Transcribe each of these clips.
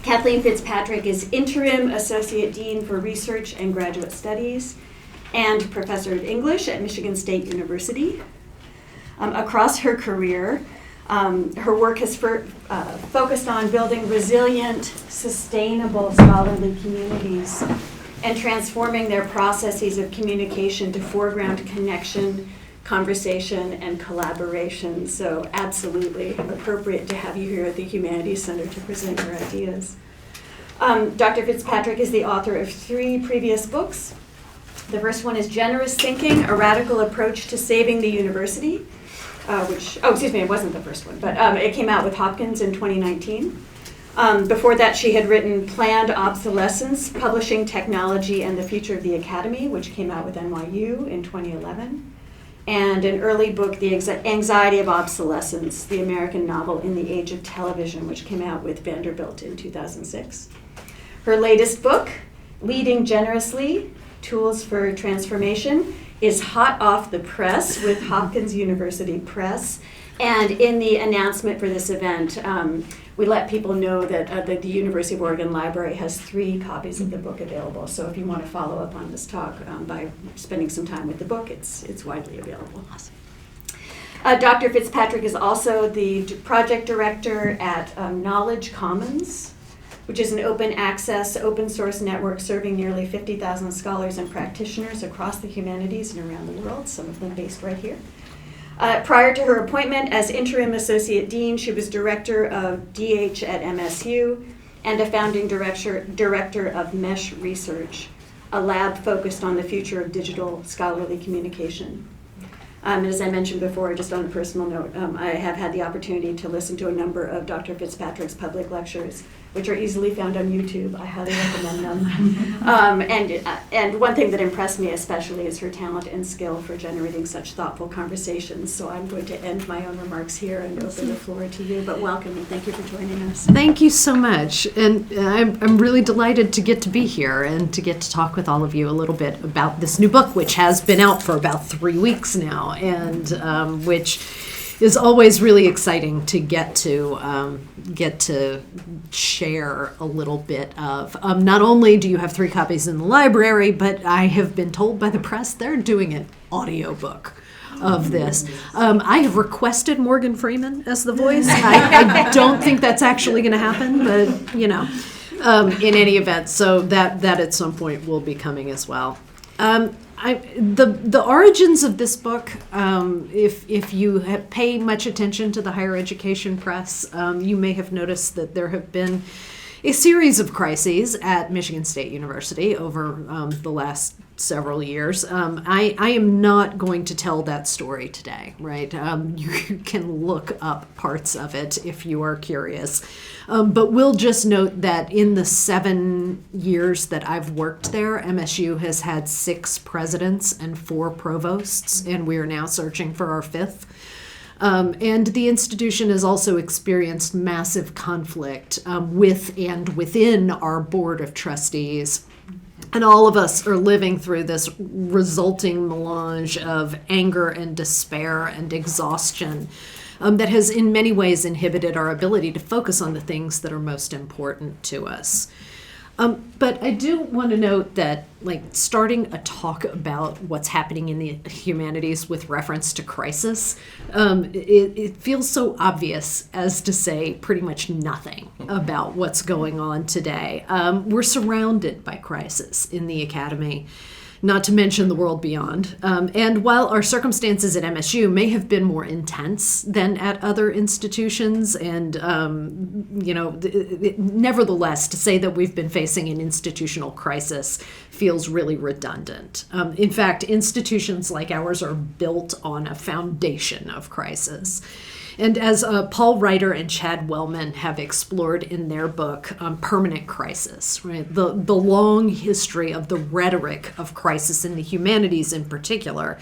Kathleen Fitzpatrick is Interim Associate Dean for Research and Graduate Studies and Professor of English at Michigan State University. Across her career, her work has focused on building resilient, sustainable scholarly communities and transforming their processes of communication to foreground connection, conversation, and collaboration. So absolutely appropriate to have you here at the Humanities Center to present your ideas. Dr. Fitzpatrick is the author of 3 previous books. The first one is Generous Thinking, A Radical Approach to Saving the University, it wasn't the first one, but it came out with Hopkins in 2019. Before that, she had written Planned Obsolescence, Publishing Technology and the Future of the Academy, which came out with NYU in 2011. And an early book, The Anxiety of Obsolescence, the American Novel in the Age of Television, which came out with Vanderbilt in 2006. Her latest book, Leading Generously, Tools for Transformation, is hot off the press with Hopkins University Press. And in the announcement for this event, we let people know that the University of Oregon Library has 3 copies of the book available. So if you want to follow up on this talk by spending some time with the book, it's widely available. Awesome. Dr. Fitzpatrick is also the project director at Knowledge Commons, which is an open access, open source network serving nearly 50,000 scholars and practitioners across the humanities and around the world, some of them based right here. Prior to her appointment as interim associate dean, she was director of DH at MSU and a founding director of Mesh Research, a lab focused on the future of digital scholarly communication. As I mentioned before, just on a personal note, I have had the opportunity to listen to a number of Dr. Fitzpatrick's public lectures, which are easily found on YouTube. I highly recommend them. And one thing that impressed me especially is her talent and skill for generating such thoughtful conversations. So I'm going to end my own remarks here and open the floor to you. But welcome and thank you for joining us. Thank you so much. And I'm really delighted to get to be here and to get to talk with all of you a little bit about this new book, which has been out for about 3 weeks now, and which is always really exciting to get to share a little bit of. Not only do you have 3 copies in the library, but I have been told by the press they're doing an audiobook of this. I have requested Morgan Freeman as the voice. I don't think that's actually going to happen, but in any event, so that at some point will be coming as well. The origins of this book, if you pay much attention to the higher education press, you may have noticed that there have been a series of crises at Michigan State University over the last several years. I am not going to tell that story today, right? You can look up parts of it if you are curious. But we'll just note that in the 7 years that I've worked there, MSU has had 6 presidents and 4 provosts, and we are now searching for our 5th. And the institution has also experienced massive conflict with and within our board of trustees. And all of us are living through this resulting melange of anger and despair and exhaustion that has in many ways inhibited our ability to focus on the things that are most important to us. But I do want to note that, starting a talk about what's happening in the humanities with reference to crisis, it feels so obvious as to say pretty much nothing about what's going on today. We're surrounded by crisis in the academy, not to mention the world beyond. And while our circumstances at MSU may have been more intense than at other institutions, and nevertheless, to say that we've been facing an institutional crisis feels really redundant. In fact, institutions like ours are built on a foundation of crisis. And as Paul Ryder and Chad Wellman have explored in their book, Permanent Crisis, right? The long history of the rhetoric of crisis in the humanities in particular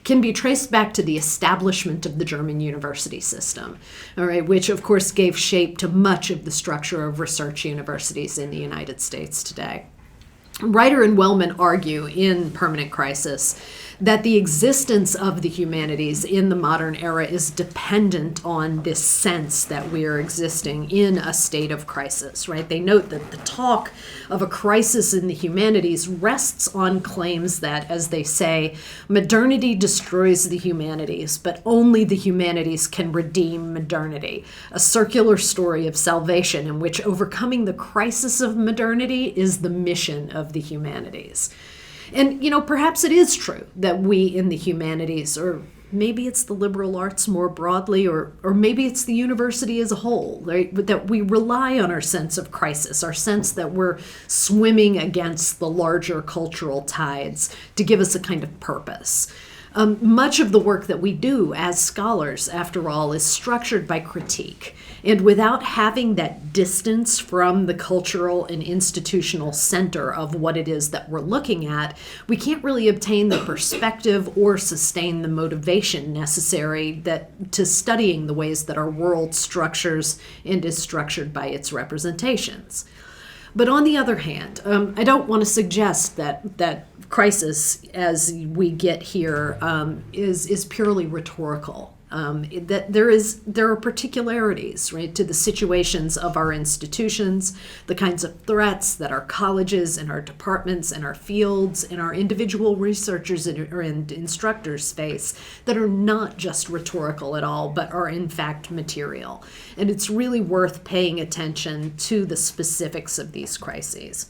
can be traced back to the establishment of the German university system, all right, which of course gave shape to much of the structure of research universities in the United States today. Ryder and Wellman argue in Permanent Crisis that the existence of the humanities in the modern era is dependent on this sense that we are existing in a state of crisis, right? They note that the talk of a crisis in the humanities rests on claims that, as they say, modernity destroys the humanities, but only the humanities can redeem modernity, a circular story of salvation in which overcoming the crisis of modernity is the mission of the humanities. And, perhaps it is true that we in the humanities, or maybe it's the liberal arts more broadly, or maybe it's the university as a whole, right? But that we rely on our sense of crisis, our sense that we're swimming against the larger cultural tides to give us a kind of purpose. Much of the work that we do as scholars, after all, is structured by critique. And without having that distance from the cultural and institutional center of what it is that we're looking at, we can't really obtain the perspective or sustain the motivation necessary to studying the ways that our world structures and is structured by its representations. But on the other hand, I don't want to suggest that crisis, as we get here, is purely rhetorical. That there are particularities, right, to the situations of our institutions, the kinds of threats that our colleges and our departments and our fields and our individual researchers and instructors face that are not just rhetorical at all, but are in fact material. And it's really worth paying attention to the specifics of these crises.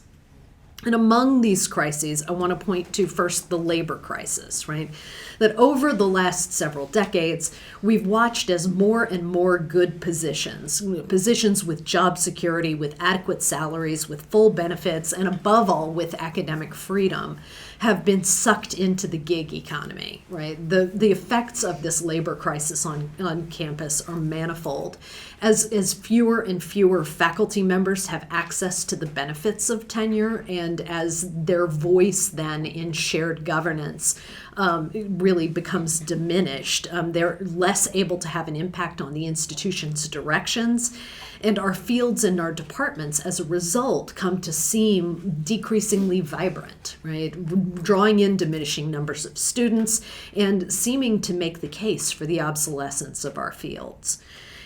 And among these crises, I want to point to first the labor crisis, right? That over the last several decades, we've watched as more and more good positions with job security, with adequate salaries, with full benefits, and above all, with academic freedom, have been sucked into the gig economy, right? The effects of this labor crisis on campus are manifold. As fewer and fewer faculty members have access to the benefits of tenure, and as their voice then in shared governance really becomes diminished, they're less able to have an impact on the institution's directions. And our fields and our departments, as a result, come to seem decreasingly vibrant, right? Drawing in diminishing numbers of students and seeming to make the case for the obsolescence of our fields.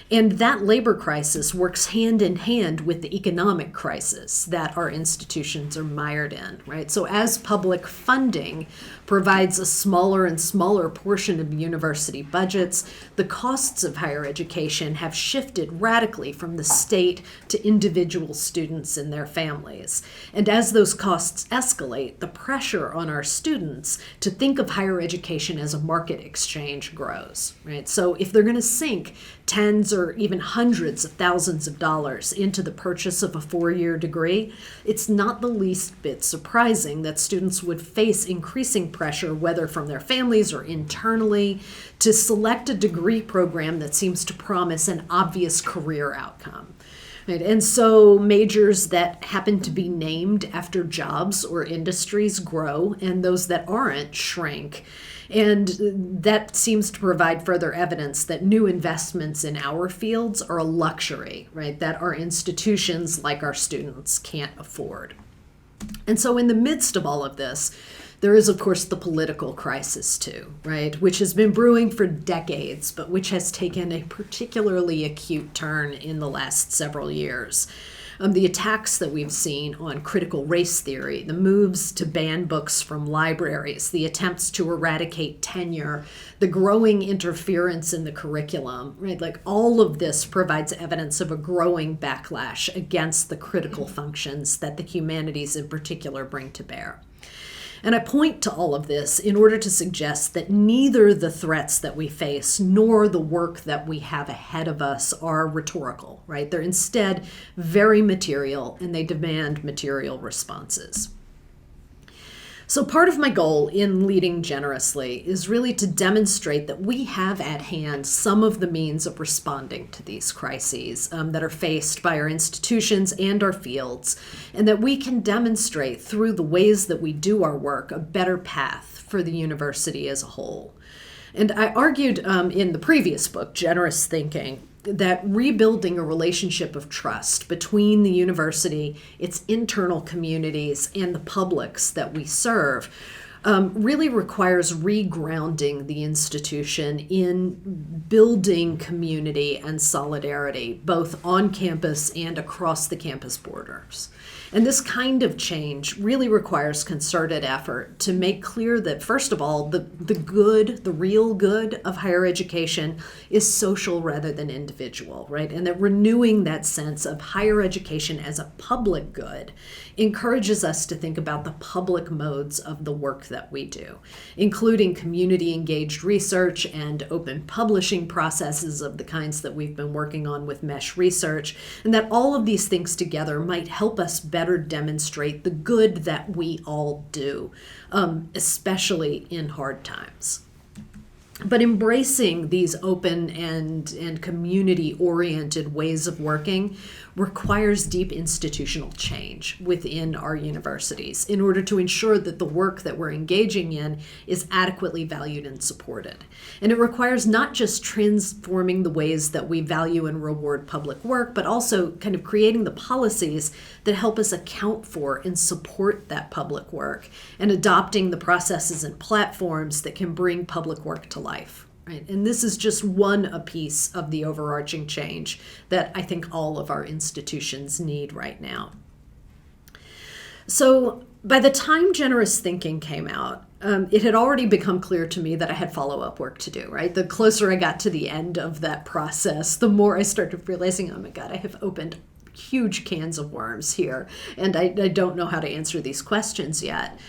And that labor crisis works hand in hand with the economic crisis that our institutions are mired in, right? So as public funding provides a smaller and smaller portion of university budgets, the costs of higher education have shifted radically from the state to individual students and their families. And as those costs escalate, the pressure on our students to think of higher education as a market exchange grows, right? So if they're going to sink tens or even hundreds of thousands of dollars into the purchase of a 4-year degree, it's not the least bit surprising that students would face increasing pressure, whether from their families or internally, to select a degree program that seems to promise an obvious career outcome. Right? And so majors that happen to be named after jobs or industries grow, and those that aren't shrink. And that seems to provide further evidence that new investments in our fields are a luxury, right, that our institutions, like our students, can't afford. And so in the midst of all of this, there is, of course, the political crisis, too, right, which has been brewing for decades, but which has taken a particularly acute turn in the last several years. The attacks that we've seen on critical race theory, the moves to ban books from libraries, the attempts to eradicate tenure, the growing interference in the curriculum, right? Like all of this provides evidence of a growing backlash against the critical functions that the humanities in particular bring to bear. And I point to all of this in order to suggest that neither the threats that we face nor the work that we have ahead of us are rhetorical, right? They're instead very material, and they demand material responses. So part of my goal in leading generously is really to demonstrate that we have at hand some of the means of responding to these crises that are faced by our institutions and our fields, and that we can demonstrate through the ways that we do our work a better path for the university as a whole. And I argued in the previous book, Generous Thinking, that rebuilding a relationship of trust between the university, its internal communities, and the publics that we serve really requires regrounding the institution in building community and solidarity, both on campus and across the campus borders. And this kind of change really requires concerted effort to make clear that, first of all, the good, the real good of higher education is social rather than individual, right? And that renewing that sense of higher education as a public good encourages us to think about the public modes of the work that we do, including community-engaged research and open publishing processes of the kinds that we've been working on with Mesh Research, and that all of these things together might help us better demonstrate the good that we all do, especially in hard times. But embracing these open and community-oriented ways of working requires deep institutional change within our universities in order to ensure that the work that we're engaging in is adequately valued and supported. And it requires not just transforming the ways that we value and reward public work, but also kind of creating the policies that help us account for and support that public work, and adopting the processes and platforms that can bring public work to life. Right? And this is just one piece of the overarching change that I think all of our institutions need right now. So by the time Generous Thinking came out, it had already become clear to me that I had follow-up work to do, right? The closer I got to the end of that process, the more I started realizing, oh my God, I have opened huge cans of worms here, and I don't know how to answer these questions yet.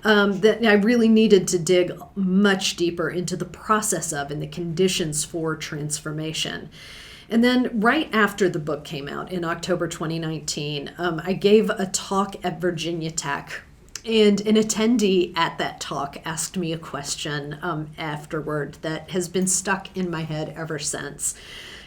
That I really needed to dig much deeper into the process of and the conditions for transformation. And then right after the book came out in October 2019, I gave a talk at Virginia Tech, and an attendee at that talk asked me a question afterward that has been stuck in my head ever since.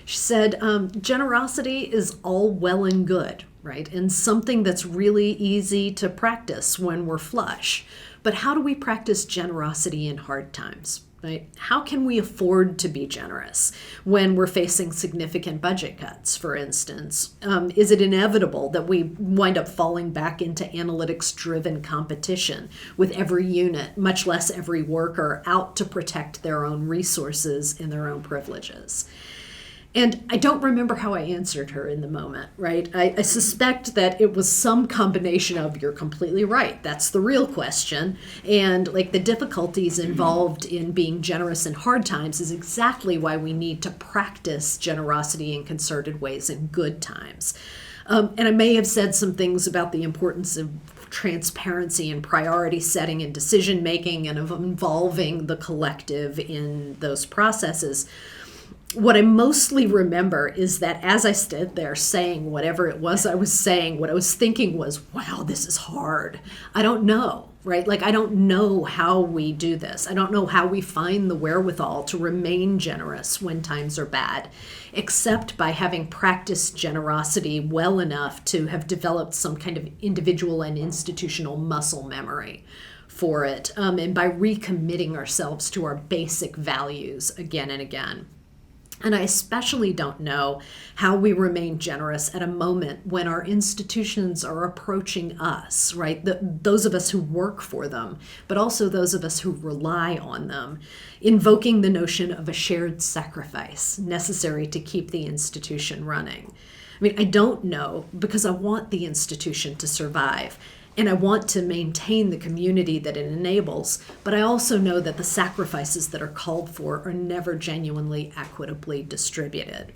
She said, generosity is all well and good, right? And something that's really easy to practice when we're flush. But how do we practice generosity in hard times, right? How can we afford to be generous when we're facing significant budget cuts, for instance? Is it inevitable that we wind up falling back into analytics-driven competition with every unit, much less every worker, out to protect their own resources and their own privileges? And I don't remember how I answered her in the moment, right? I suspect that it was some combination of, you're completely right, that's the real question, and like the difficulties involved in being generous in hard times is exactly why we need to practice generosity in concerted ways in good times. And I may have said some things about the importance of transparency and priority setting and decision making and of involving the collective in those processes. What I mostly remember is that as I stood there saying whatever it was I was saying, what I was thinking was, wow, this is hard. I don't know, right? Like, I don't know how we do this. I don't know how we find the wherewithal to remain generous when times are bad, except by having practiced generosity well enough to have developed some kind of individual and institutional muscle memory for it, and by recommitting ourselves to our basic values again and again. And I especially don't know how we remain generous at a moment when our institutions are approaching us, right? Those of us who work for them, but also those of us who rely on them, invoking the notion of a shared sacrifice necessary to keep the institution running. I mean, I don't know because I want the institution to survive. And I want to maintain the community that it enables, but I also know that the sacrifices that are called for are never genuinely equitably distributed.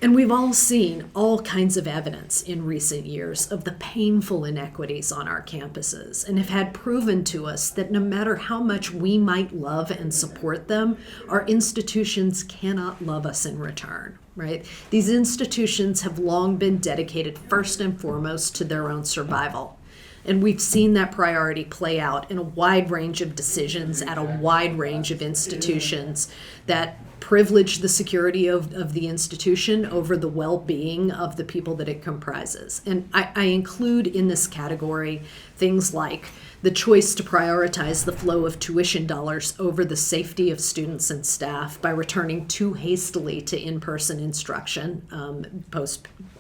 And we've all seen all kinds of evidence in recent years of the painful inequities on our campuses, and have had proven to us that no matter how much we might love and support them, our institutions cannot love us in return. Right? These institutions have long been dedicated first and foremost to their own survival. And we've seen that priority play out in a wide range of decisions at a wide range of institutions that privilege the security of the institution over the well-being of the people that it comprises. And I include in this category things like the choice to prioritize the flow of tuition dollars over the safety of students and staff by returning too hastily to in-person instruction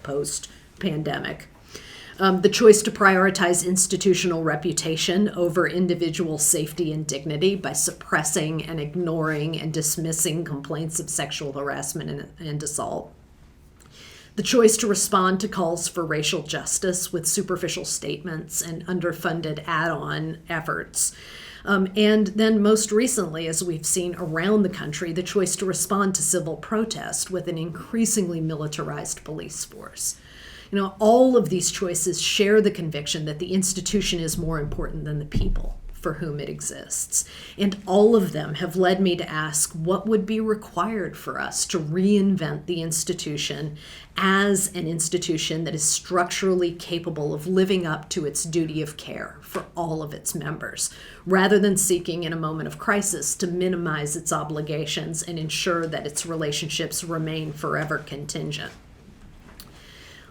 post-pandemic. The choice to prioritize institutional reputation over individual safety and dignity by suppressing and ignoring and dismissing complaints of sexual harassment and assault. The choice to respond to calls for racial justice with superficial statements and underfunded add-on efforts. And then most recently, as we've seen around the country, the choice to respond to civil protest with an increasingly militarized police force. All of these choices share the conviction that the institution is more important than the people for whom it exists. And all of them have led me to ask what would be required for us to reinvent the institution as an institution that is structurally capable of living up to its duty of care for all of its members, rather than seeking in a moment of crisis to minimize its obligations and ensure that its relationships remain forever contingent.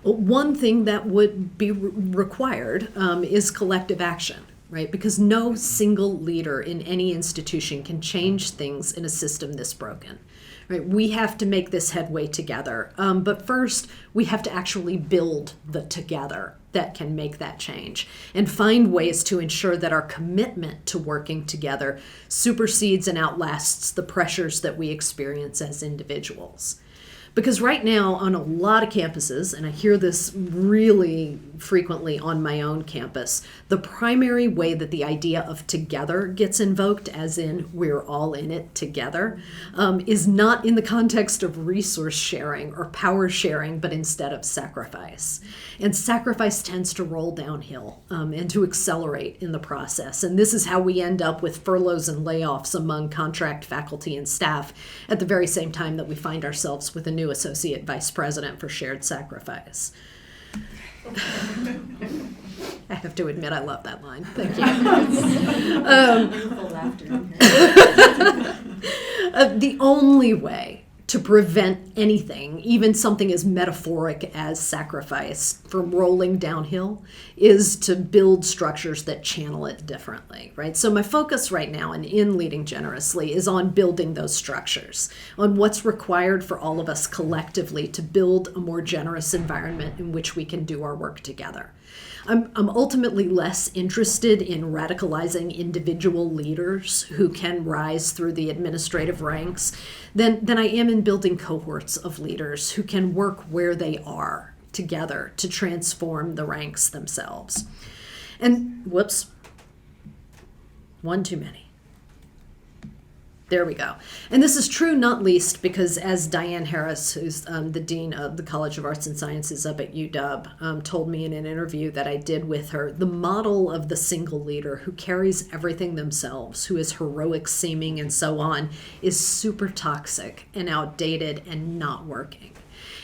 One thing that would be required is collective action, right? Because no single leader in any institution can change things in a system this broken, right? We have to make this headway together. But first, we have to actually build the together that can make that change and find ways to ensure that our commitment to working together supersedes and outlasts the pressures that we experience as individuals. Because right now on a lot of campuses, and I hear this really frequently on my own campus, the primary way that the idea of together gets invoked, as in we're all in it together, is not in the context of resource sharing or power sharing, but instead of sacrifice. And sacrifice tends to roll downhill and to accelerate in the process. And this is how we end up with furloughs and layoffs among contract faculty and staff at the very same time that we find ourselves with a new associate vice president for shared sacrifice. I have to admit, I love that line. Thank you. The only way to prevent anything, even something as metaphoric as sacrifice, from rolling downhill is to build structures that channel it differently, right? So my focus right now and in Leading Generously is on building those structures, on what's required for all of us collectively to build a more generous environment in which we can do our work together. I'm ultimately less interested in radicalizing individual leaders who can rise through the administrative ranks than I am in building cohorts of leaders who can work where they are together to transform the ranks themselves. And whoops, one too many. There we go. And this is true not least because, as Diane Harris, who's the Dean of the College of Arts and Sciences up at UW, told me in an interview that I did with her, the model of the single leader who carries everything themselves, who is heroic seeming and so on, is super toxic and outdated and not working.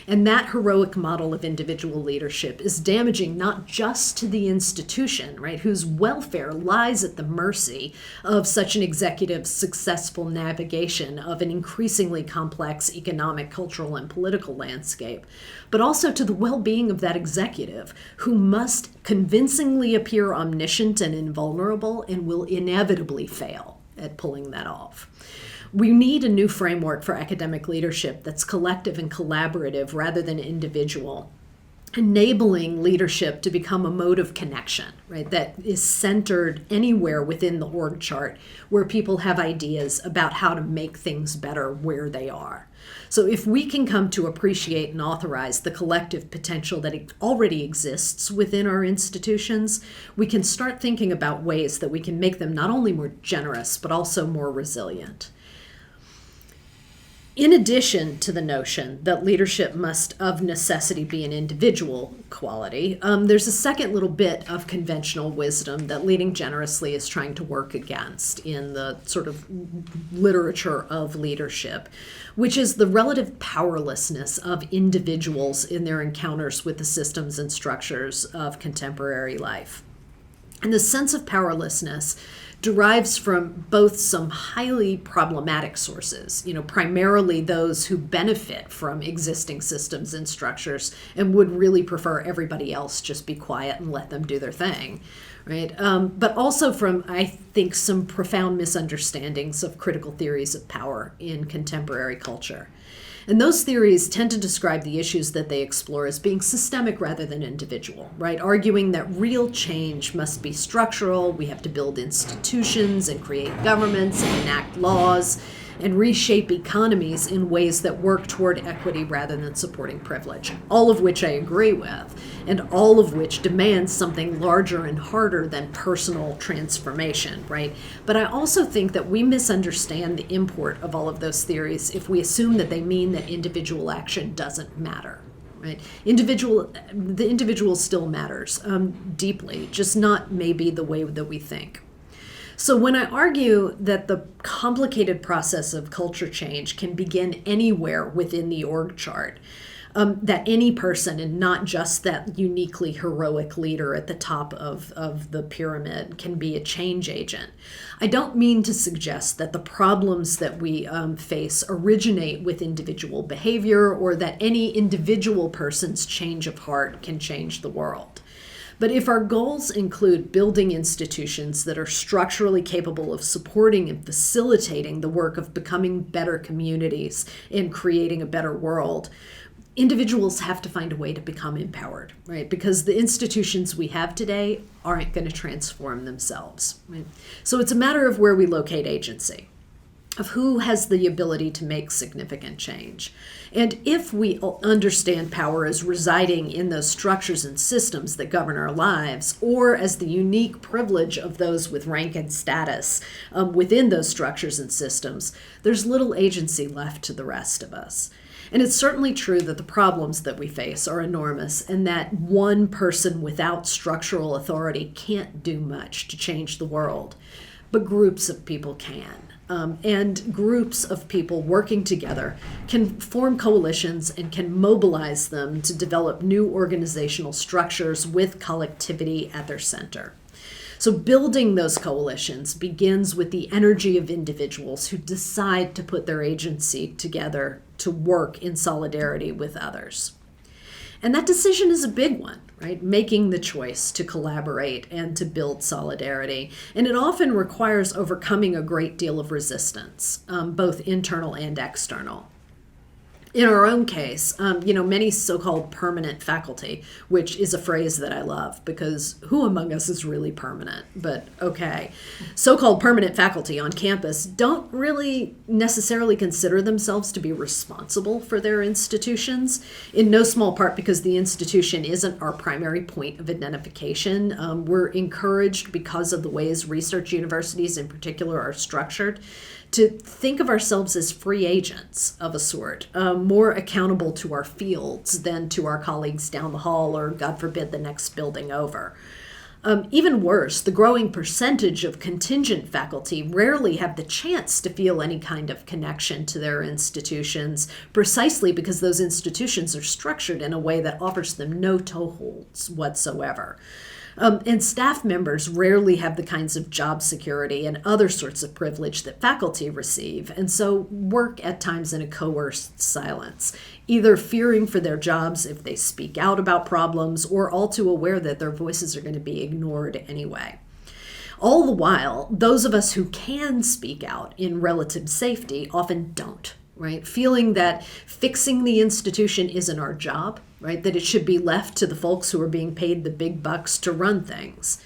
And that heroic model of individual leadership is damaging not just to the institution, right, whose welfare lies at the mercy of such an executive's successful navigation of an increasingly complex economic, cultural, and political landscape, but also to the well-being of that executive, who must convincingly appear omniscient and invulnerable and will inevitably fail at pulling that off. We need a new framework for academic leadership that's collective and collaborative rather than individual, enabling leadership to become a mode of connection, right, that is centered anywhere within the org chart where people have ideas about how to make things better where they are. So if we can come to appreciate and authorize the collective potential that already exists within our institutions, we can start thinking about ways that we can make them not only more generous, but also more resilient. In addition to the notion that leadership must of necessity be an individual quality, there's a second little bit of conventional wisdom that Leading Generously is trying to work against in the sort of literature of leadership, which is the relative powerlessness of individuals in their encounters with the systems and structures of contemporary life. And the sense of powerlessness derives from both some highly problematic sources, primarily those who benefit from existing systems and structures and would really prefer everybody else just be quiet and let them do their thing, right? But also from, I think, some profound misunderstandings of critical theories of power in contemporary culture. And those theories tend to describe the issues that they explore as being systemic rather than individual, right? Arguing that real change must be structural, we have to build institutions and create governments and enact laws and reshape economies in ways that work toward equity rather than supporting privilege, all of which I agree with, and all of which demands something larger and harder than personal transformation, right? But I also think that we misunderstand the import of all of those theories if we assume that they mean that individual action doesn't matter. Right? The individual still matters deeply, just not maybe the way that we think. So when I argue that the complicated process of culture change can begin anywhere within the org chart, that any person and not just that uniquely heroic leader at the top of the pyramid can be a change agent, I don't mean to suggest that the problems that we face originate with individual behavior or that any individual person's change of heart can change the world. But if our goals include building institutions that are structurally capable of supporting and facilitating the work of becoming better communities and creating a better world, individuals have to find a way to become empowered, right? Because the institutions we have today aren't going to transform themselves, right? So it's a matter of where we locate agency, of who has the ability to make significant change. And if we understand power as residing in those structures and systems that govern our lives, or as the unique privilege of those with rank and status within those structures and systems, there's little agency left to the rest of us. And it's certainly true that the problems that we face are enormous and that one person without structural authority can't do much to change the world, but groups of people can. And groups of people working together can form coalitions and can mobilize them to develop new organizational structures with collectivity at their center. So building those coalitions begins with the energy of individuals who decide to put their agency together to work in solidarity with others. And that decision is a big one, right? Making the choice to collaborate and to build solidarity. And it often requires overcoming a great deal of resistance, both internal and external. In our own case, many so-called permanent faculty, which is a phrase that I love because who among us is really permanent? But okay. So-called permanent faculty on campus don't really necessarily consider themselves to be responsible for their institutions, in no small part because the institution isn't our primary point of identification. We're encouraged because of the ways research universities in particular are structured to think of ourselves as free agents of a sort, more accountable to our fields than to our colleagues down the hall or, God forbid, the next building over. Even worse, the growing percentage of contingent faculty rarely have the chance to feel any kind of connection to their institutions, precisely because those institutions are structured in a way that offers them no toeholds whatsoever. And staff members rarely have the kinds of job security and other sorts of privilege that faculty receive, and so work at times in a coerced silence, either fearing for their jobs if they speak out about problems or all too aware that their voices are going to be ignored anyway. All the while, those of us who can speak out in relative safety often don't, right? Feeling that fixing the institution isn't our job, right? That it should be left to the folks who are being paid the big bucks to run things.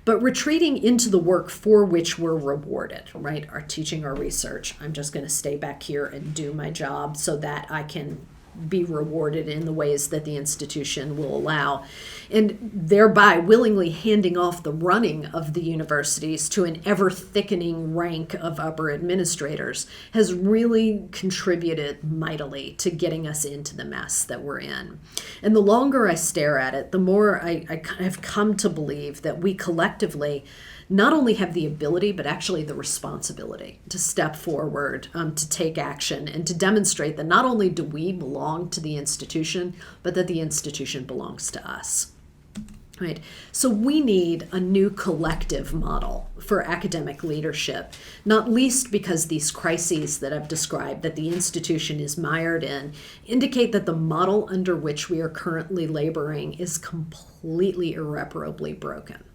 But retreating into the work for which we're rewarded, right? Our teaching, our research. I'm just going to stay back here and do my job so that I can be rewarded in the ways that the institution will allow, and thereby willingly handing off the running of the universities to an ever-thickening rank of upper administrators has really contributed mightily to getting us into the mess that we're in. And the longer I stare at it, the more I have come to believe that we collectively not only have the ability, but actually the responsibility to step forward, to take action, and to demonstrate that not only do we belong to the institution, but that the institution belongs to us. Right. So we need a new collective model for academic leadership, not least because these crises that I've described that the institution is mired in indicate that the model under which we are currently laboring is completely irreparably broken.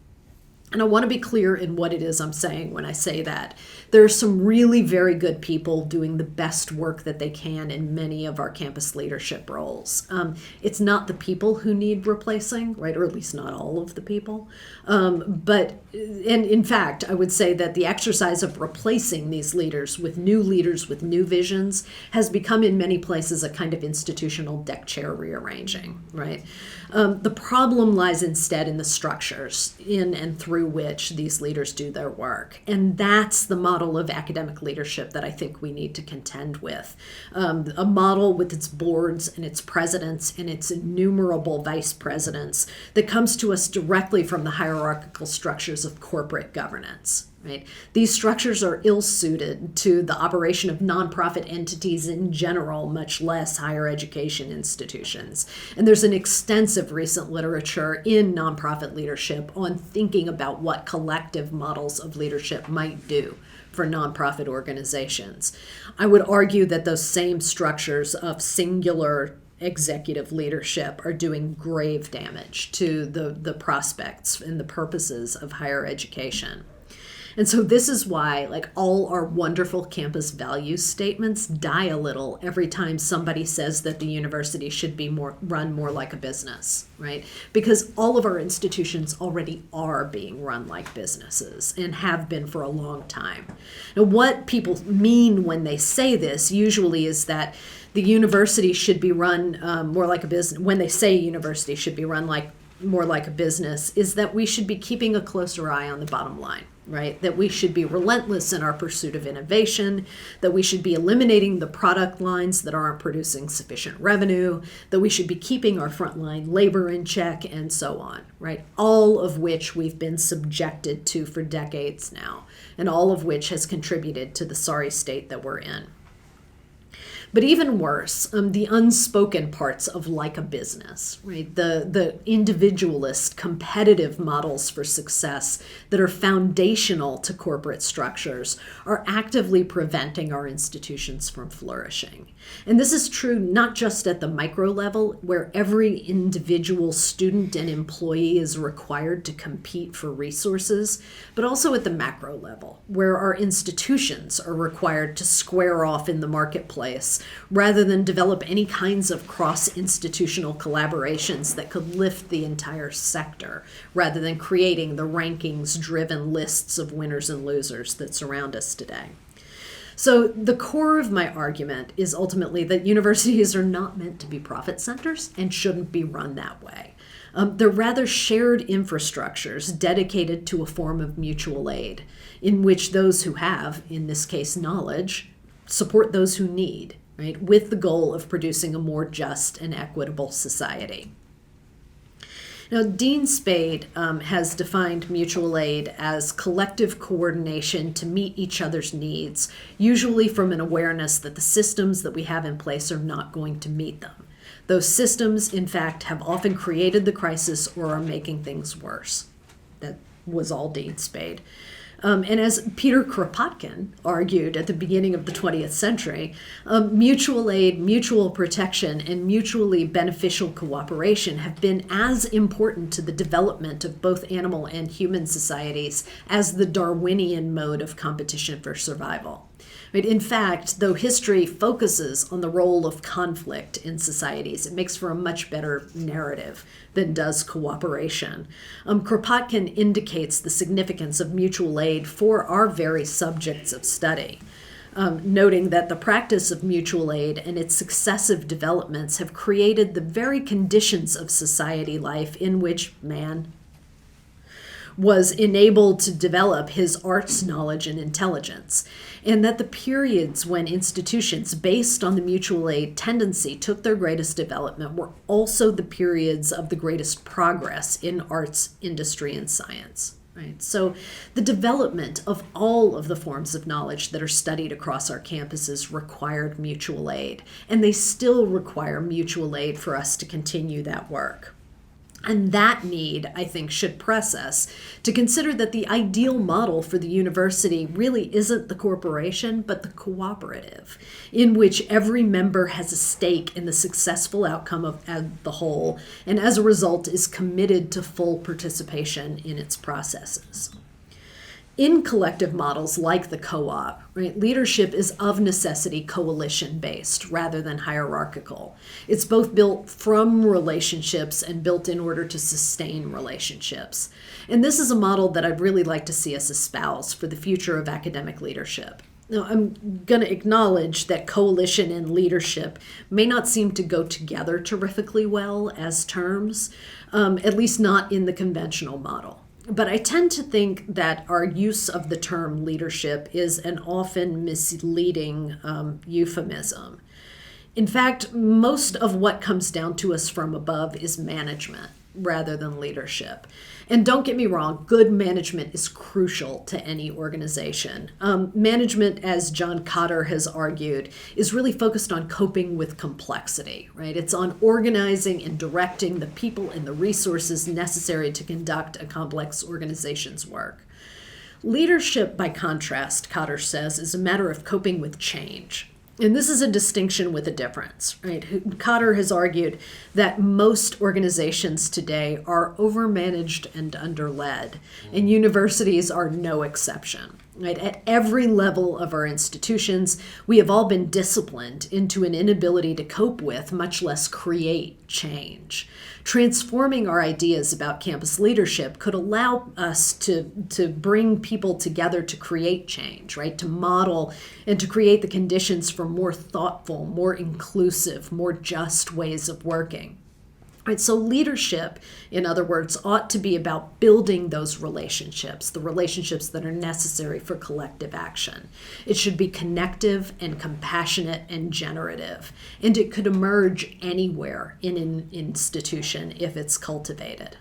And I want to be clear in what it is I'm saying when I say that. There are some really very good people doing the best work that they can in many of our campus leadership roles. It's not the people who need replacing, right? Or at least not all of the people. And in fact, I would say that the exercise of replacing these leaders with new visions has become in many places a kind of institutional deck chair rearranging, right? The problem lies instead in the structures in and through which these leaders do their work. And that's the model of academic leadership that I think we need to contend with. A model with its boards and its presidents and its innumerable vice presidents that comes to us directly from the hierarchical structures of corporate governance. Right? These structures are ill-suited to the operation of nonprofit entities in general, much less higher education institutions. And there's an extensive recent literature in nonprofit leadership on thinking about what collective models of leadership might do for nonprofit organizations. I would argue that those same structures of singular executive leadership are doing grave damage to the prospects and the purposes of higher education. And so this is why, like, all our wonderful campus values statements die a little every time somebody says that the university should be run more like a business, right? Because all of our institutions already are being run like businesses and have been for a long time. Now, what people mean when they say this usually is that the university should be run more like a business. When they say university should be run more like a business, is that we should be keeping a closer eye on the bottom line. Right? That we should be relentless in our pursuit of innovation, that we should be eliminating the product lines that aren't producing sufficient revenue, that we should be keeping our frontline labor in check, and so on, right? All of which we've been subjected to for decades now, and all of which has contributed to the sorry state that we're in. But even worse, the unspoken parts of like a business, right? The individualist, competitive models for success that are foundational to corporate structures are actively preventing our institutions from flourishing. And this is true not just at the micro level, where every individual student and employee is required to compete for resources, but also at the macro level, where our institutions are required to square off in the marketplace rather than develop any kinds of cross-institutional collaborations that could lift the entire sector, rather than creating the rankings-driven lists of winners and losers that surround us today. So the core of my argument is ultimately that universities are not meant to be profit centers and shouldn't be run that way. They're rather shared infrastructures dedicated to a form of mutual aid, in which those who have, in this case knowledge, support those who need, right, with the goal of producing a more just and equitable society. Now, Dean Spade has defined mutual aid as collective coordination to meet each other's needs, usually from an awareness that the systems that we have in place are not going to meet them. Those systems, in fact, have often created the crisis or are making things worse. That was all Dean Spade. And as Peter Kropotkin argued at the beginning of the 20th century, mutual aid, mutual protection, and mutually beneficial cooperation have been as important to the development of both animal and human societies as the Darwinian mode of competition for survival. Right? In fact, though history focuses on the role of conflict in societies, it makes for a much better narrative than does cooperation. Kropotkin indicates the significance of mutual aid for our very subjects of study, noting that the practice of mutual aid and its successive developments have created the very conditions of society life in which man was enabled to develop his arts knowledge and intelligence, and that the periods when institutions based on the mutual aid tendency took their greatest development were also the periods of the greatest progress in arts, industry, and science. Right? So the development of all of the forms of knowledge that are studied across our campuses required mutual aid, and they still require mutual aid for us to continue that work. And that need, I think, should press us to consider that the ideal model for the university really isn't the corporation, but the cooperative, in which every member has a stake in the successful outcome of the whole, and as a result is committed to full participation in its processes. In collective models like the co-op, right, leadership is of necessity coalition-based rather than hierarchical. It's both built from relationships and built in order to sustain relationships. And this is a model that I'd really like to see us espouse for the future of academic leadership. Now, I'm going to acknowledge that coalition and leadership may not seem to go together terrifically well as terms, at least not in the conventional model. But I tend to think that our use of the term leadership is an often misleading euphemism. In fact, most of what comes down to us from above is management rather than leadership. And don't get me wrong, good management is crucial to any organization. Management, as John Cotter has argued, is really focused on coping with complexity, right? It's on organizing and directing the people and the resources necessary to conduct a complex organization's work. Leadership, by contrast, Cotter says, is a matter of coping with change. And this is a distinction with a difference, right? Cotter has argued that most organizations today are overmanaged and underled, and universities are no exception. Right? At every level of our institutions, we have all been disciplined into an inability to cope with, much less create, change. Transforming our ideas about campus leadership could allow us to bring people together to create change, right? To model and to create the conditions for more thoughtful, more inclusive, more just ways of working. Right, so leadership, in other words, ought to be about building those relationships, the relationships that are necessary for collective action. It should be connective and compassionate and generative, and it could emerge anywhere in an institution if it's cultivated.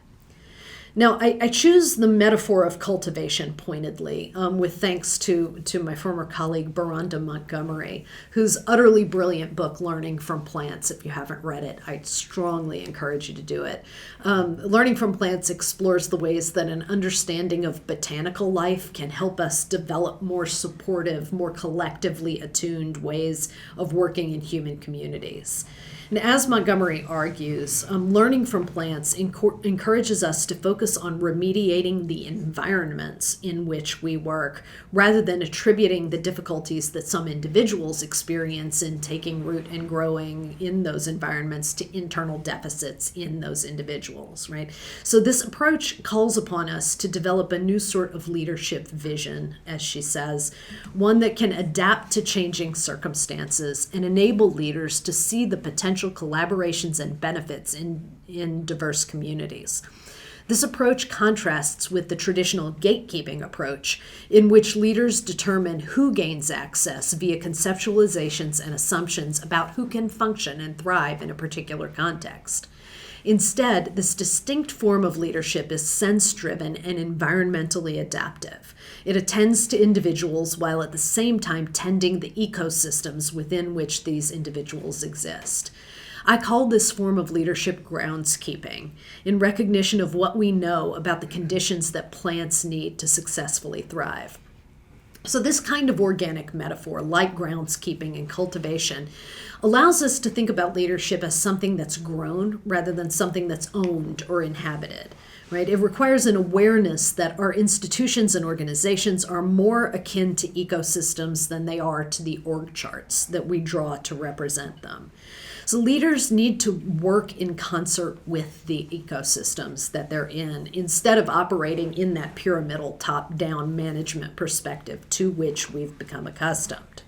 Now, I choose the metaphor of cultivation pointedly, with thanks to my former colleague, Beronda Montgomery, whose utterly brilliant book, Learning from Plants. If you haven't read it, I strongly encourage you to do it. Learning from Plants explores the ways that an understanding of botanical life can help us develop more supportive, more collectively attuned ways of working in human communities. And as Montgomery argues, learning from plants encourages us to focus on remediating the environments in which we work, rather than attributing the difficulties that some individuals experience in taking root and growing in those environments to internal deficits in those individuals, right? So this approach calls upon us to develop a new sort of leadership vision, as she says, one that can adapt to changing circumstances and enable leaders to see the potential collaborations and benefits in diverse communities. This approach contrasts with the traditional gatekeeping approach, in which leaders determine who gains access via conceptualizations and assumptions about who can function and thrive in a particular context. Instead, this distinct form of leadership is sense-driven and environmentally adaptive. It attends to individuals while at the same time tending the ecosystems within which these individuals exist. I call this form of leadership groundskeeping, in recognition of what we know about the conditions that plants need to successfully thrive. So this kind of organic metaphor, like groundskeeping and cultivation, allows us to think about leadership as something that's grown rather than something that's owned or inhabited. Right? It requires an awareness that our institutions and organizations are more akin to ecosystems than they are to the org charts that we draw to represent them. So leaders need to work in concert with the ecosystems that they're in, instead of operating in that pyramidal top-down management perspective to which we've become accustomed.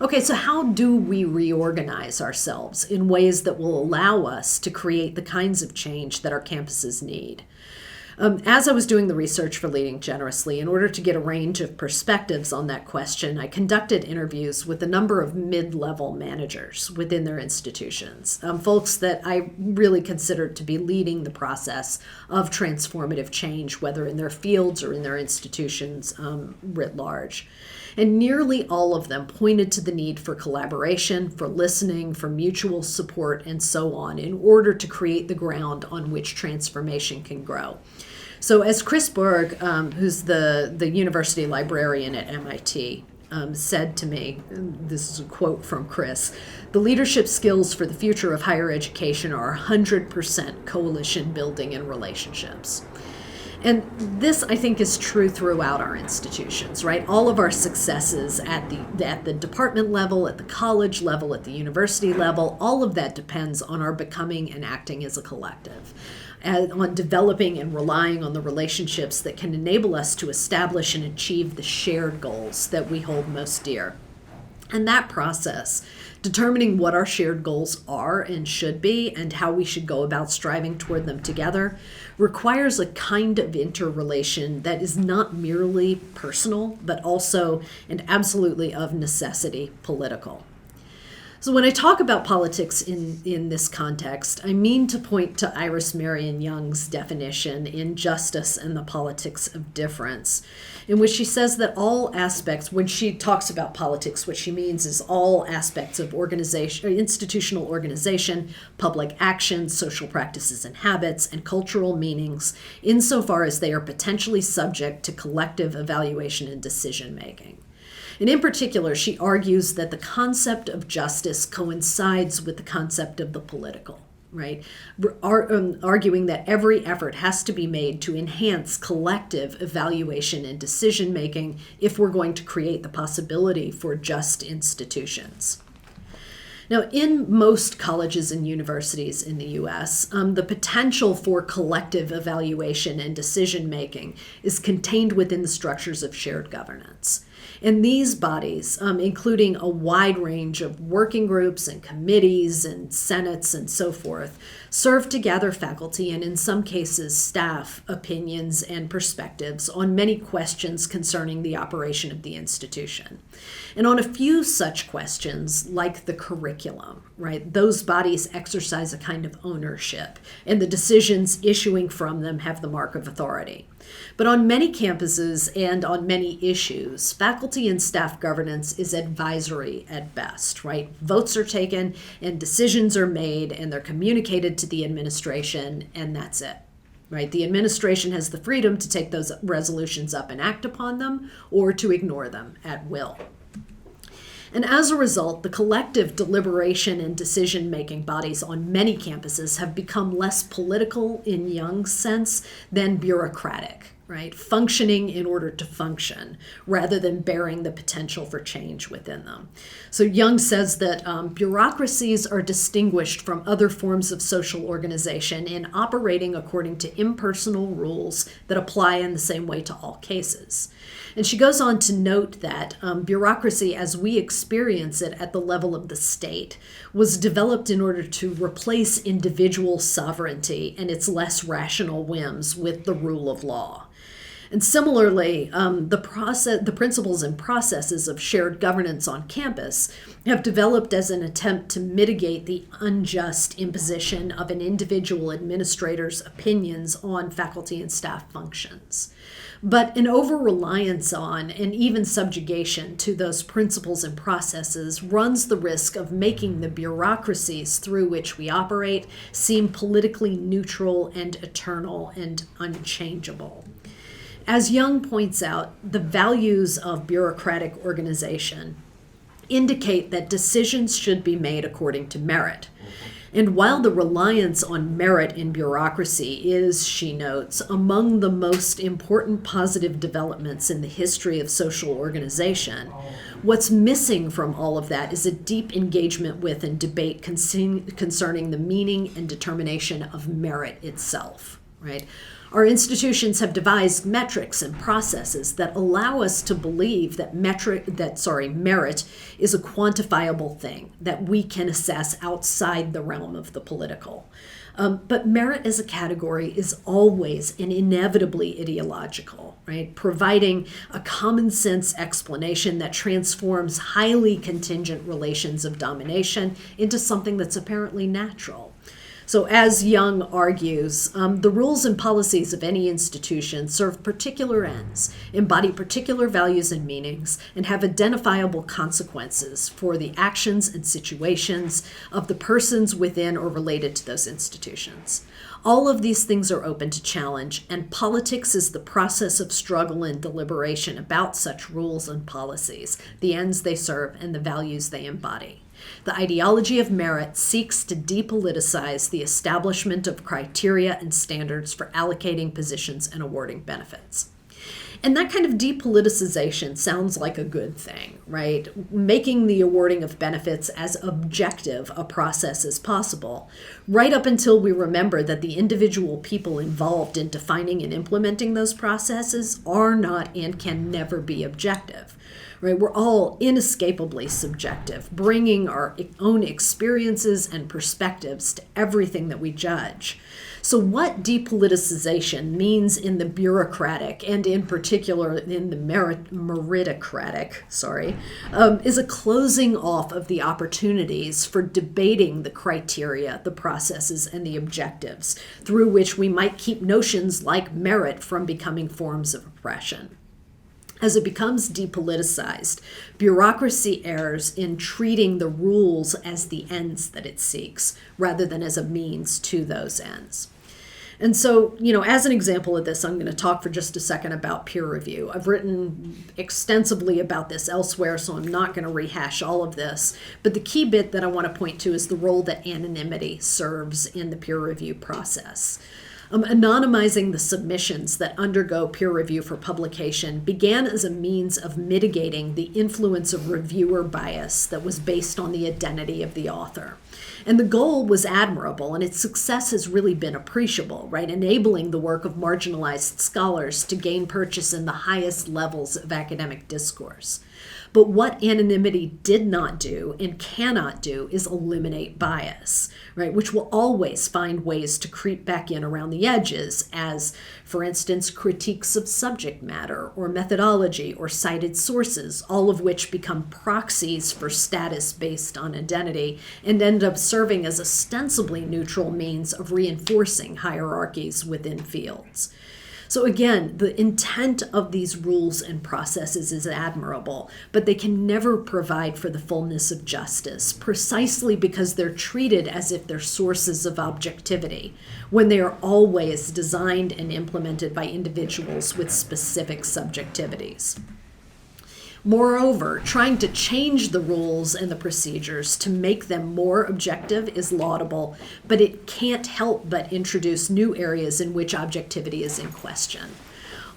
Okay, so how do we reorganize ourselves in ways that will allow us to create the kinds of change that our campuses need? As I was doing the research for Leading Generously, in order to get a range of perspectives on that question, I conducted interviews with a number of mid-level managers within their institutions, folks that I really considered to be leading the process of transformative change, whether in their fields or in their institutions writ large. And nearly all of them pointed to the need for collaboration, for listening, for mutual support, and so on, in order to create the ground on which transformation can grow. So as Chris Berg, who's the university librarian at MIT, said to me, this is a quote from Chris, "The leadership skills for the future of higher education are 100% coalition building and relationships." And this, I think, is true throughout our institutions, right? All of our successes at the department level, at the college level, at the university level, all of that depends on our becoming and acting as a collective, and on developing and relying on the relationships that can enable us to establish and achieve the shared goals that we hold most dear. And that process, determining what our shared goals are and should be and how we should go about striving toward them together, requires a kind of interrelation that is not merely personal, but also and absolutely of necessity political. So when I talk about politics in this context, I mean to point to Iris Marion Young's definition in Justice and the Politics of Difference, in which she says that all aspects, when she talks about politics, what she means is all aspects of organization, institutional organization, public action, social practices and habits, and cultural meanings, insofar as they are potentially subject to collective evaluation and decision making. And in particular, she argues that the concept of justice coincides with the concept of the political, right? Arguing that every effort has to be made to enhance collective evaluation and decision-making if we're going to create the possibility for just institutions. Now, in most colleges and universities in the U.S., the potential for collective evaluation and decision-making is contained within the structures of shared governance. And these bodies, including a wide range of working groups and committees and senates and so forth, serve to gather faculty and in some cases staff opinions and perspectives on many questions concerning the operation of the institution. And on a few such questions, like the curriculum, right, those bodies exercise a kind of ownership, and the decisions issuing from them have the mark of authority. But on many campuses and on many issues, faculty and staff governance is advisory at best, right? Votes are taken and decisions are made and they're communicated to the administration, and that's it, right? The administration has the freedom to take those resolutions up and act upon them or to ignore them at will. And as a result, the collective deliberation and decision-making bodies on many campuses have become less political in Young's sense than bureaucratic, right? Functioning in order to function rather than bearing the potential for change within them. So Young says that bureaucracies are distinguished from other forms of social organization in operating according to impersonal rules that apply in the same way to all cases. And she goes on to note that bureaucracy, as we experience it at the level of the state, was developed in order to replace individual sovereignty and its less rational whims with the rule of law. And similarly, the principles and processes of shared governance on campus have developed as an attempt to mitigate the unjust imposition of an individual administrator's opinions on faculty and staff functions. But an over-reliance on and even subjugation to those principles and processes runs the risk of making the bureaucracies through which we operate seem politically neutral and eternal and unchangeable. As Young points out, the values of bureaucratic organization indicate that decisions should be made according to merit. And while the reliance on merit in bureaucracy is, she notes, among the most important positive developments in the history of social organization, what's missing from all of that is a deep engagement with and debate concerning the meaning and determination of merit itself, right? Our institutions have devised metrics and processes that allow us to believe that merit is a quantifiable thing that we can assess outside the realm of the political. But merit as a category is always and inevitably ideological, right? Providing a common sense explanation that transforms highly contingent relations of domination into something that's apparently natural. So as Young argues, the rules and policies of any institution serve particular ends, embody particular values and meanings, and have identifiable consequences for the actions and situations of the persons within or related to those institutions. All of these things are open to challenge, and politics is the process of struggle and deliberation about such rules and policies, the ends they serve, and the values they embody. The ideology of merit seeks to depoliticize the establishment of criteria and standards for allocating positions and awarding benefits. And that kind of depoliticization sounds like a good thing, right? Making the awarding of benefits as objective a process as possible, right up until we remember that the individual people involved in defining and implementing those processes are not and can never be objective. Right? We're all inescapably subjective, bringing our own experiences and perspectives to everything that we judge. So what depoliticization means in the bureaucratic, and in particular in the meritocratic, is a closing off of the opportunities for debating the criteria, the processes, and the objectives through which we might keep notions like merit from becoming forms of oppression. As it becomes depoliticized, bureaucracy errs in treating the rules as the ends that it seeks, rather than as a means to those ends. And so, as an example of this, I'm going to talk for just a second about peer review. I've written extensively about this elsewhere, so I'm not going to rehash all of this. But the key bit that I want to point to is the role that anonymity serves in the peer review process. Anonymizing the submissions that undergo peer review for publication began as a means of mitigating the influence of reviewer bias that was based on the identity of the author. And the goal was admirable, and its success has really been appreciable, right? Enabling the work of marginalized scholars to gain purchase in the highest levels of academic discourse. But what anonymity did not do and cannot do is eliminate bias, right? Which will always find ways to creep back in around the edges as, for instance, critiques of subject matter or methodology or cited sources, all of which become proxies for status based on identity and end up serving as ostensibly neutral means of reinforcing hierarchies within fields. So again, the intent of these rules and processes is admirable, but they can never provide for the fullness of justice, precisely because they're treated as if they're sources of objectivity, when they are always designed and implemented by individuals with specific subjectivities. Moreover, trying to change the rules and the procedures to make them more objective is laudable, but it can't help but introduce new areas in which objectivity is in question.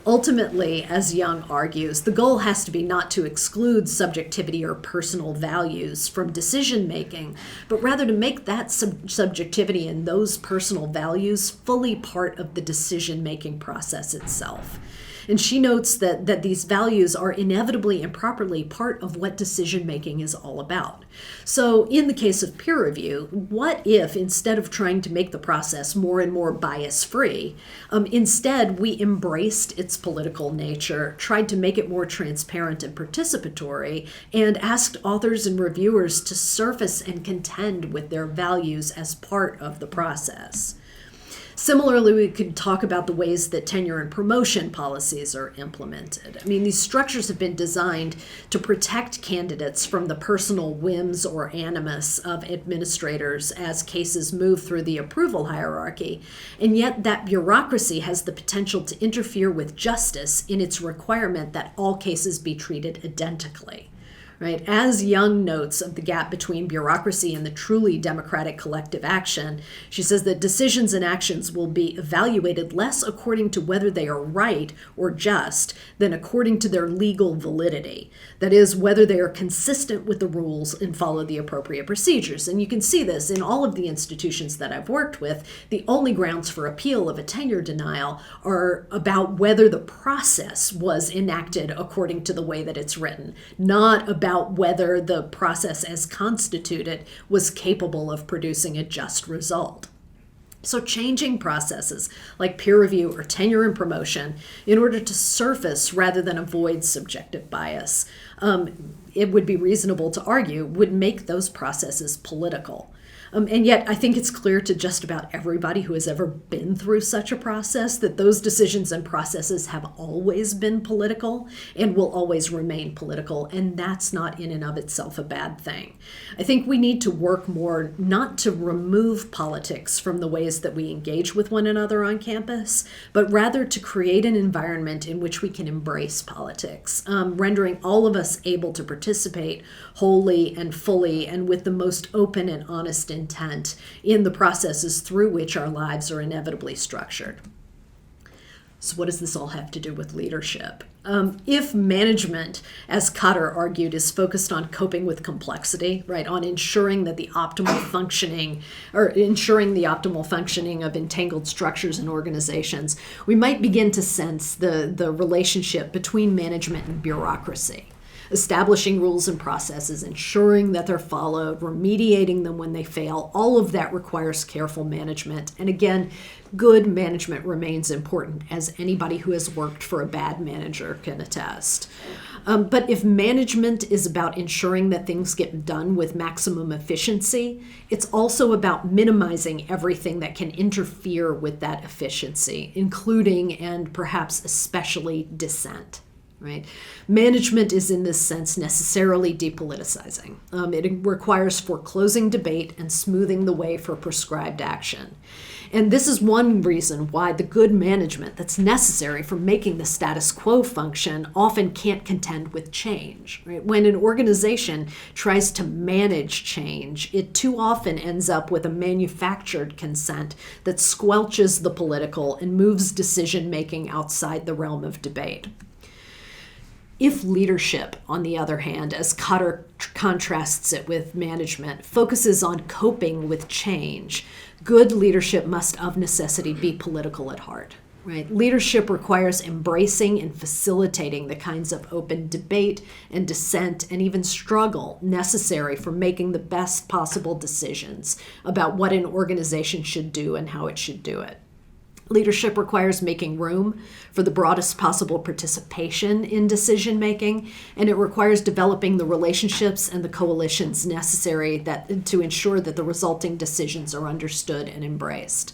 Ultimately, as Young argues, the goal has to be not to exclude subjectivity or personal values from decision-making, but rather to make that subjectivity and those personal values fully part of the decision-making process itself. And she notes that these values are inevitably and properly part of what decision-making is all about. So in the case of peer review, what if instead of trying to make the process more and more bias-free, instead we embraced its political nature, tried to make it more transparent and participatory, and asked authors and reviewers to surface and contend with their values as part of the process? Similarly, we could talk about the ways that tenure and promotion policies are implemented. I mean, these structures have been designed to protect candidates from the personal whims or animus of administrators as cases move through the approval hierarchy, and yet that bureaucracy has the potential to interfere with justice in its requirement that all cases be treated identically. Right? As Young notes of the gap between bureaucracy and the truly democratic collective action, she says that decisions and actions will be evaluated less according to whether they are right or just than according to their legal validity. That is, whether they are consistent with the rules and follow the appropriate procedures. And you can see this in all of the institutions that I've worked with. The only grounds for appeal of a tenure denial are about whether the process was enacted according to the way that it's written, not about whether the process as constituted was capable of producing a just result. So changing processes like peer review or tenure and promotion in order to surface rather than avoid subjective bias, it would be reasonable to argue, would make those processes political. And yet I think it's clear to just about everybody who has ever been through such a process that those decisions and processes have always been political and will always remain political, and that's not in and of itself a bad thing. I think we need to work more not to remove politics from the ways that we engage with one another on campus, but rather to create an environment in which we can embrace politics, rendering all of us able to participate wholly and fully and with the most open and honest intent in the processes through which our lives are inevitably structured. So what does this all have to do with leadership? If management, as Cotter argued, is focused on coping with complexity, right, on ensuring that the optimal functioning of entangled structures and organizations, we might begin to sense the relationship between management and bureaucracy. Establishing rules and processes, ensuring that they're followed, remediating them when they fail, all of that requires careful management. And again, good management remains important, as anybody who has worked for a bad manager can attest. But if management is about ensuring that things get done with maximum efficiency, it's also about minimizing everything that can interfere with that efficiency, including and perhaps especially dissent. Right? Management is in this sense necessarily depoliticizing. It requires foreclosing debate and smoothing the way for prescribed action. And this is one reason why the good management that's necessary for making the status quo function often can't contend with change. Right? When an organization tries to manage change, it too often ends up with a manufactured consent that squelches the political and moves decision-making outside the realm of debate. If leadership, on the other hand, as Cotter contrasts it with management, focuses on coping with change, good leadership must of necessity be political at heart. Right? Leadership requires embracing and facilitating the kinds of open debate and dissent and even struggle necessary for making the best possible decisions about what an organization should do and how it should do it. Leadership requires making room for the broadest possible participation in decision-making, and it requires developing the relationships and the coalitions necessary to ensure that the resulting decisions are understood and embraced.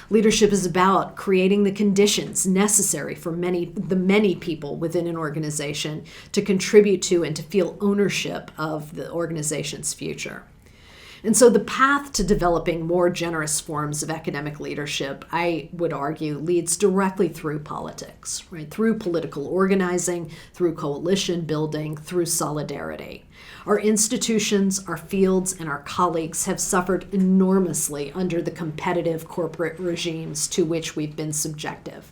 Leadership is about creating the conditions necessary for the many people within an organization to contribute to and to feel ownership of the organization's future. And so the path to developing more generous forms of academic leadership, I would argue, leads directly through politics, right? Through political organizing, through coalition building, through solidarity. Our institutions, our fields, and our colleagues have suffered enormously under the competitive corporate regimes to which we've been subjected.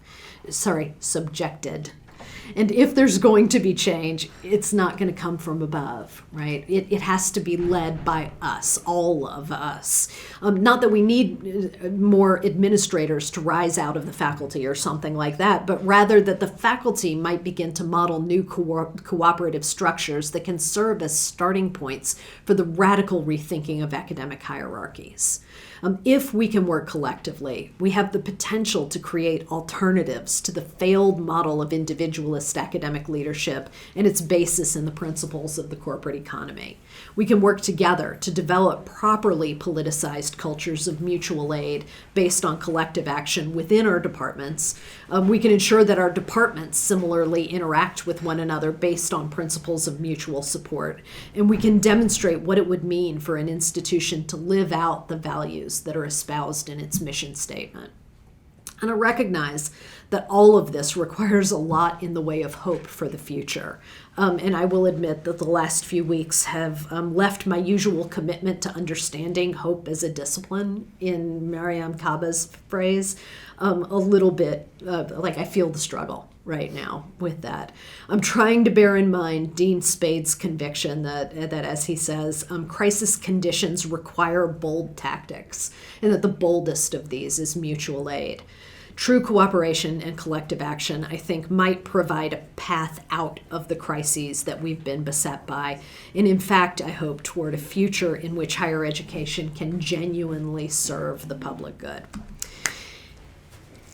And if there's going to be change, it's not going to come from above, right? It has to be led by us, all of us. Not that we need more administrators to rise out of the faculty or something like that, but rather that the faculty might begin to model new cooperative structures that can serve as starting points for the radical rethinking of academic hierarchies. If we can work collectively, we have the potential to create alternatives to the failed model of individualist academic leadership and its basis in the principles of the corporate economy. We can work together to develop properly politicized cultures of mutual aid based on collective action within our departments. We can ensure that our departments similarly interact with one another based on principles of mutual support. And we can demonstrate what it would mean for an institution to live out the values that are espoused in its mission statement. And I recognize that all of this requires a lot in the way of hope for the future. And I will admit that the last few weeks have left my usual commitment to understanding hope as a discipline, in Mariam Kaba's phrase, a little bit like I feel the struggle right now with that. I'm trying to bear in mind Dean Spade's conviction that as he says, crisis conditions require bold tactics, and that the boldest of these is mutual aid. True cooperation and collective action, I think, might provide a path out of the crises that we've been beset by, and in fact, I hope, toward a future in which higher education can genuinely serve the public good.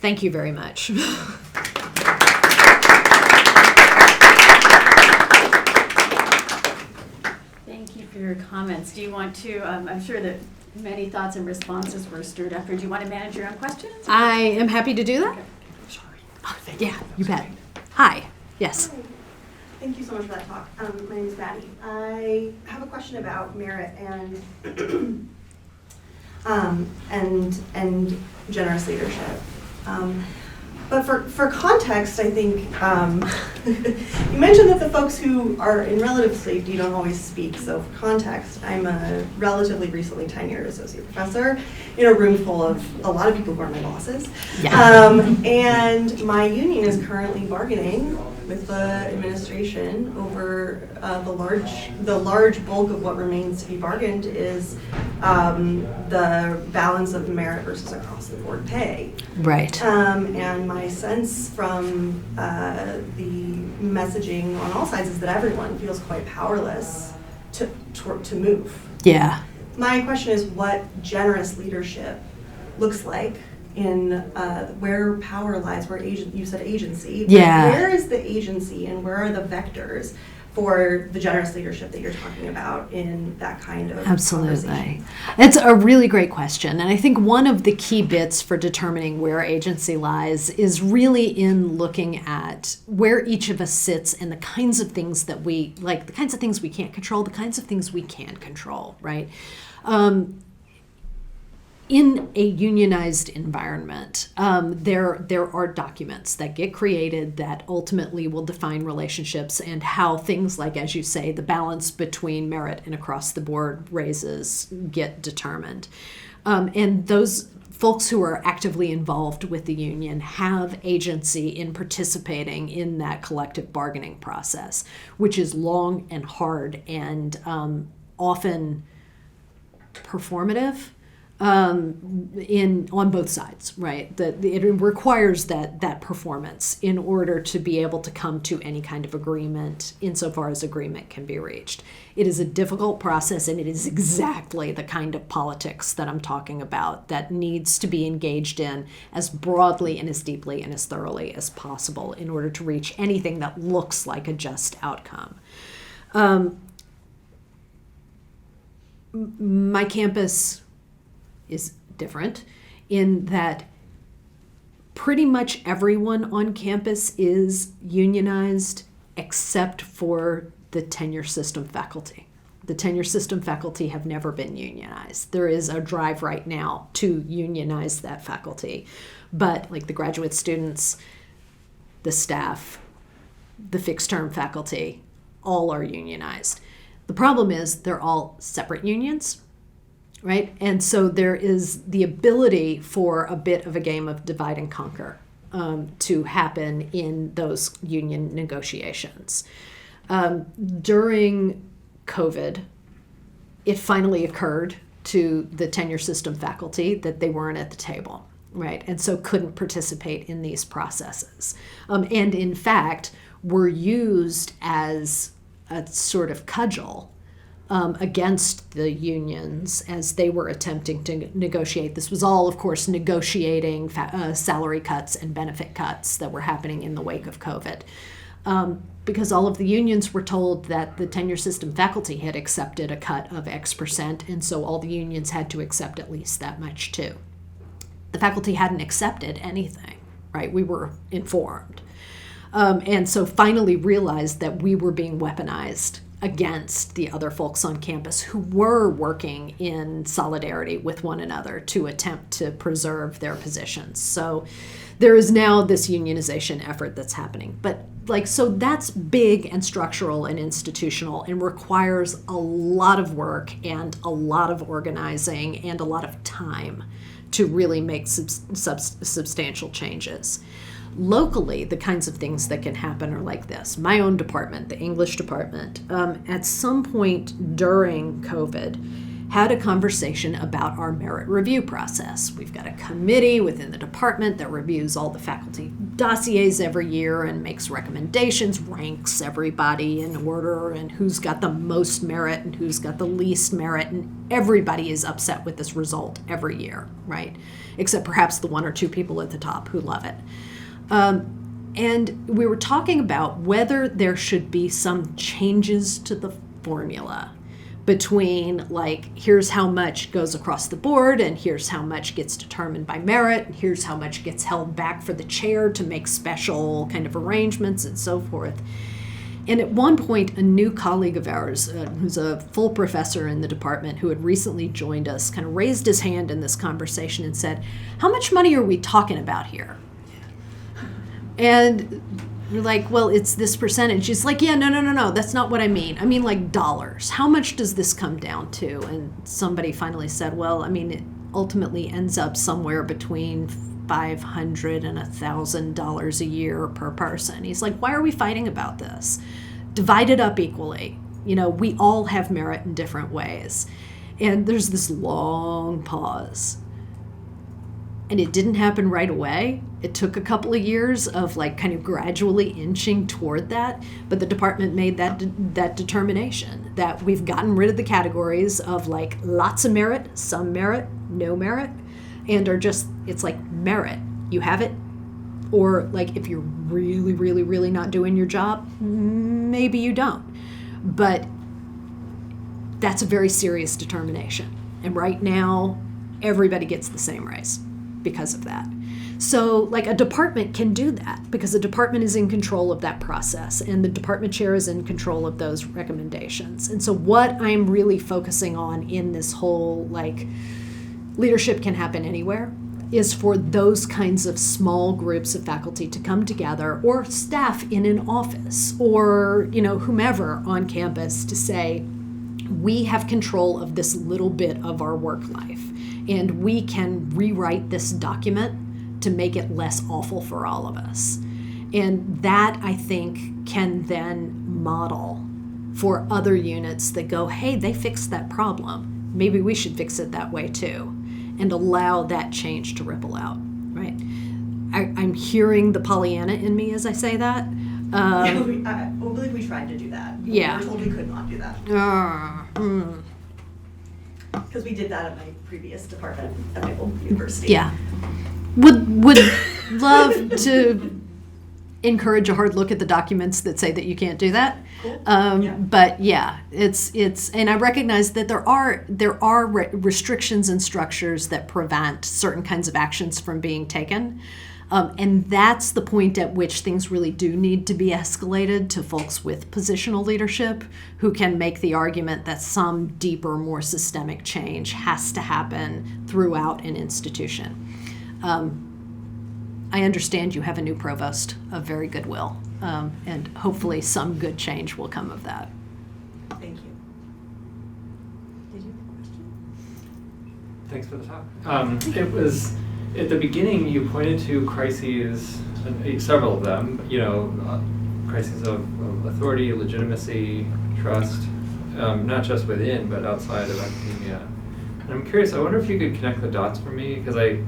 Thank you very much. Thank you for your comments. Do you want to, I'm sure that many thoughts and responses were stirred up. Or do you want to manage your own questions? I am happy to do that. Okay. Yeah, you bet. Hi. Yes. Hi. Thank you so much for that talk. My name is Maddie. I have a question about merit and generous leadership. But for context, I think you mentioned that the folks who are in relative safety don't always speak. So for context, I'm a relatively recently tenured associate professor in a room full of a lot of people who are my bosses. Yeah. And my union is currently bargaining with the administration over the large bulk of what remains to be bargained is the balance of merit versus across the board pay. Right. And my sense from the messaging on all sides is that everyone feels quite powerless to move. Yeah. My question is what generous leadership looks like in where power lies, where you said agency. Yeah. Where is the agency and where are the vectors for the generous leadership that you're talking about in that kind of Absolutely. conversation? It's a really great question. And I think one of the key bits for determining where agency lies is really in looking at where each of us sits and the kinds of things that we, like the kinds of things we can't control, the kinds of things we can control, right? In a unionized environment, there are documents that get created that ultimately will define relationships and how things like, as you say, the balance between merit and across the board raises get determined. And those folks who are actively involved with the union have agency in participating in that collective bargaining process, which is long and hard and often performative. On both sides, right? That it requires that performance in order to be able to come to any kind of agreement, insofar as agreement can be reached. It is a difficult process, and it is exactly the kind of politics that I'm talking about that needs't be engaged in as broadly and as deeply and as thoroughly as possible in order to reach anything that looks like a just outcome. My campus is different in that pretty much everyone on campus is unionized except for the tenure system faculty. The tenure system faculty have never been unionized. There is a drive right now to unionize that faculty, but like the graduate students, the staff, the fixed term faculty, all are unionized. The problem is they're all separate unions, right? And so there is the ability for a bit of a game of divide and conquer to happen in those union negotiations. During COVID, it finally occurred to the tenure system faculty that they weren't at the table, right? And so couldn't participate in these processes. And in fact, were used as a sort of cudgel against the unions as they were attempting to negotiate. This was all, of course, negotiating salary cuts and benefit cuts that were happening in the wake of COVID. Because all of the unions were told that the tenure system faculty had accepted a cut of X percent, and so all the unions had to accept at least that much too. The faculty hadn't accepted anything, right? We were informed. And so finally realized that we were being weaponized against the other folks on campus who were working in solidarity with one another to attempt to preserve their positions. So there is now this unionization effort that's happening. But so that's big and structural and institutional and requires a lot of work and a lot of organizing and a lot of time to really make substantial changes. Locally, the kinds of things that can happen are like this. My own department, the English department, at some point during COVID, had a conversation about our merit review process. We've got a committee within the department that reviews all the faculty dossiers every year and makes recommendations, ranks everybody in order, and who's got the most merit and who's got the least merit, and everybody is upset with this result every year, right? Except perhaps the one or two people at the top who love it. And we were talking about whether there should be some changes to the formula between, like, here's how much goes across the board, and here's how much gets determined by merit, and here's how much gets held back for the chair to make special kind of arrangements and so forth. And at one point, a new colleague of ours, who's a full professor in the department who had recently joined us, kind of raised his hand in this conversation and said, "How much money are we talking about here?" And you're like, "Well, it's this percentage." She's like, "Yeah, no, that's not what I mean. I mean, like, dollars. How much does this come down to?" And somebody finally said, "Well, I mean, it ultimately ends up somewhere between $500 and $1,000 a year per person." He's like, "Why are we fighting about this? Divide it up equally. You know, we all have merit in different ways." And there's this long pause. And it didn't happen right away. It took a couple of years of, like, kind of gradually inching toward that. But the department made that determination that we've gotten rid of the categories of, like, lots of merit, some merit, no merit, and are just, it's like merit. You have it. Or, like, if you're really, really, really not doing your job, maybe you don't. But that's a very serious determination. And right now, everybody gets the same raise because of that. So, like, a department can do that because the department is in control of that process, and the department chair is in control of those recommendations. And so what I'm really focusing on in this whole, like, leadership can happen anywhere, is for those kinds of small groups of faculty to come together, or staff in an office, or, you know, whomever on campus, to say, we have control of this little bit of our work life, and we can rewrite this document to make it less awful for all of us. And that, I think, can then model for other units that go, hey, they fixed that problem. Maybe we should fix it that way too, and allow that change to ripple out, right? I'm hearing the Pollyanna in me as I say that. I believe we tried to do that. Yeah. We were told we could not do that. Because we did that at my previous department at my old university. Yeah. Would love to encourage a hard look at the documents that say that you can't do that. Cool. Yeah. But yeah, it's and I recognize that there are restrictions and structures that prevent certain kinds of actions from being taken. And that's the point at which things really do need to be escalated to folks with positional leadership who can make the argument that some deeper, more systemic change has to happen throughout an institution. I understand you have a new provost of very good will, and hopefully some good change will come of that. Thank you. Did you have a question? Thanks for the talk. It was, at the beginning, you pointed to crises, several of them, crises of authority, legitimacy, trust, not just within, but outside of academia. And I'm curious, I wonder if you could connect the dots for me, because I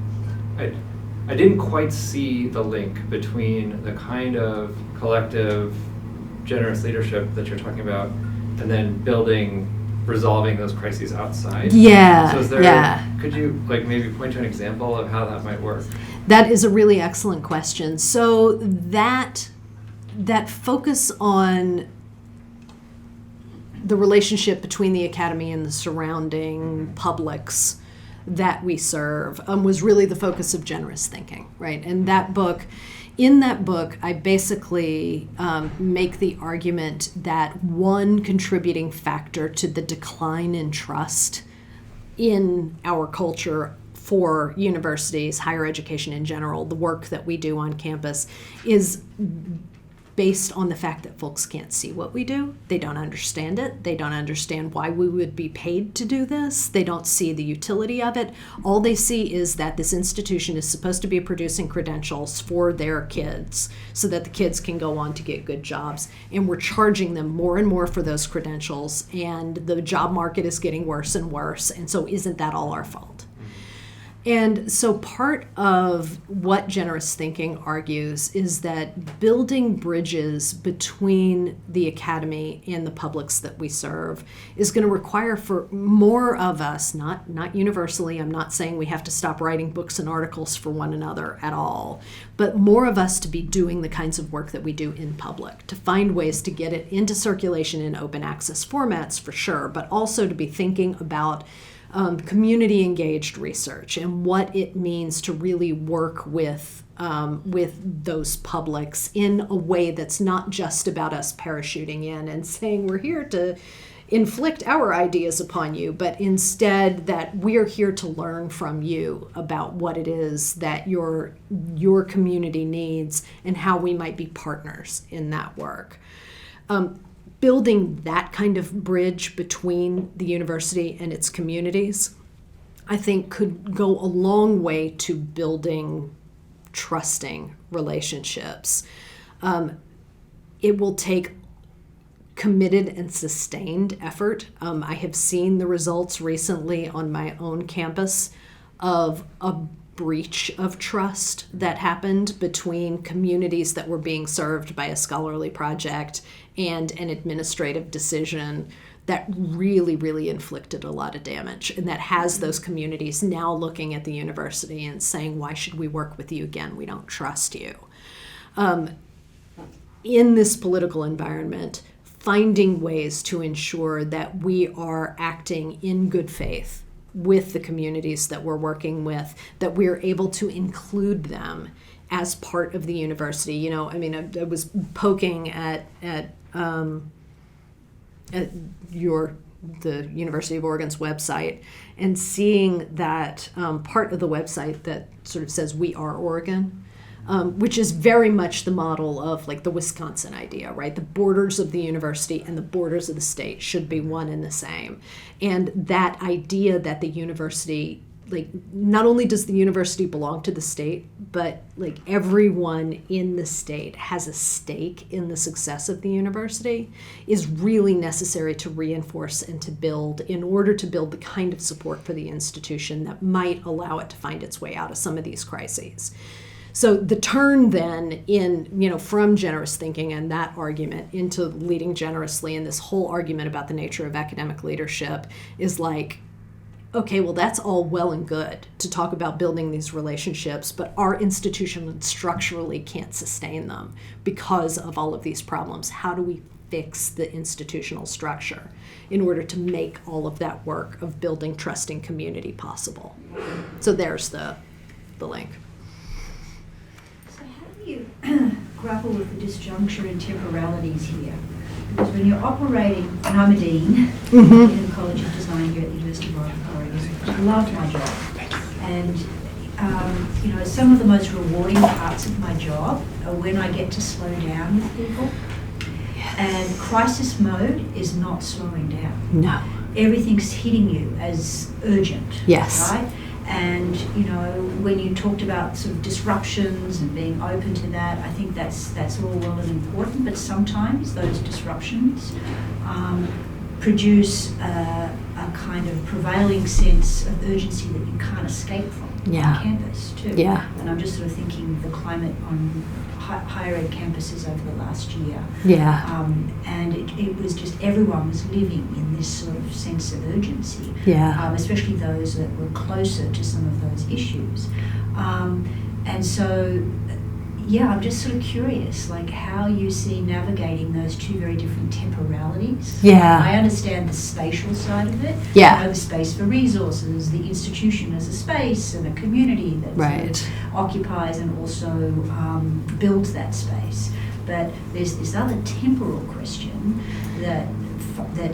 didn't quite see the link between the kind of collective, generous leadership that you're talking about, and then resolving those crises outside. Yeah. So is there, yeah. Could you maybe point to an example of how that might work? That is a really excellent question. So that focus on the relationship between the academy and the surrounding publics that we serve was really the focus of generous thinking, right? And in that book, I basically make the argument that one contributing factor to the decline in trust in our culture for universities, higher education in general, the work that we do on campus, is based on the fact that folks can't see what we do. They don't understand it. They don't understand why we would be paid to do this. They don't see the utility of it. All they see is that this institution is supposed to be producing credentials for their kids so that the kids can go on to get good jobs. And we're charging them more and more for those credentials, and the job market is getting worse and worse. And so isn't that all our fault? And so part of what generous thinking argues is that building bridges between the academy and the publics that we serve is going to require for more of us, not universally, I'm not saying we have to stop writing books and articles for one another at all, but more of us to be doing the kinds of work that we do in public, to find ways to get it into circulation in open access formats for sure, but also to be thinking about community engaged research and what it means to really work with those publics in a way that's not just about us parachuting in and saying we're here to inflict our ideas upon you, but instead that we're here to learn from you about what it is that your community needs and how we might be partners in that work. Building that kind of bridge between the university and its communities, I think, could go a long way to building trusting relationships. It will take committed and sustained effort. I have seen the results recently on my own campus of a breach of trust that happened between communities that were being served by a scholarly project and an administrative decision that really, really inflicted a lot of damage, and that has those communities now looking at the university and saying, why should we work with you again? We don't trust you. In this political environment, finding ways to ensure that we are acting in good faith with the communities that we're working with, that we're able to include them as part of the university. You know, I mean, I was poking at the University of Oregon's website and seeing that part of the website that sort of says "We are Oregon," which is very much the model of like the Wisconsin idea, right? The borders of the university and the borders of the state should be one and the same. And that idea that the university, like, not only does the university belong to the state, but like everyone in the state has a stake in the success of the university is really necessary to reinforce and to build in order to build the kind of support for the institution that might allow it to find its way out of some of these crises. So the turn then from generous thinking and that argument into leading generously and this whole argument about the nature of academic leadership is like, okay, well, that's all well and good to talk about building these relationships, but our institution structurally can't sustain them because of all of these problems. How do we fix the institutional structure in order to make all of that work of building trusting community possible? So there's the link. You grapple with the disjuncture and temporalities here, because when you're operating, and I'm a dean in the College of Design here at the University of Oregon, I love my job. And some of the most rewarding parts of my job are when I get to slow down with people. Yes. And crisis mode is not slowing down. No. Everything's hitting you as urgent. Yes. Right? And, when you talked about sort of disruptions and being open to that, I think that's all well and important, but sometimes those disruptions produce a kind of prevailing sense of urgency that you can't escape from on campus too. Yeah. And I'm just sort of thinking the climate on higher ed campuses over the last year. Yeah. And it was just everyone was living in this sort of sense of urgency. Yeah. Especially those that were closer to some of those issues. And so, I'm just sort of curious, like how you see navigating those two very different temporalities. Yeah. I understand the spatial side of it. Yeah. The space for resources, the institution as a space and a community that right. sort of occupies and also builds that space. But there's this other temporal question that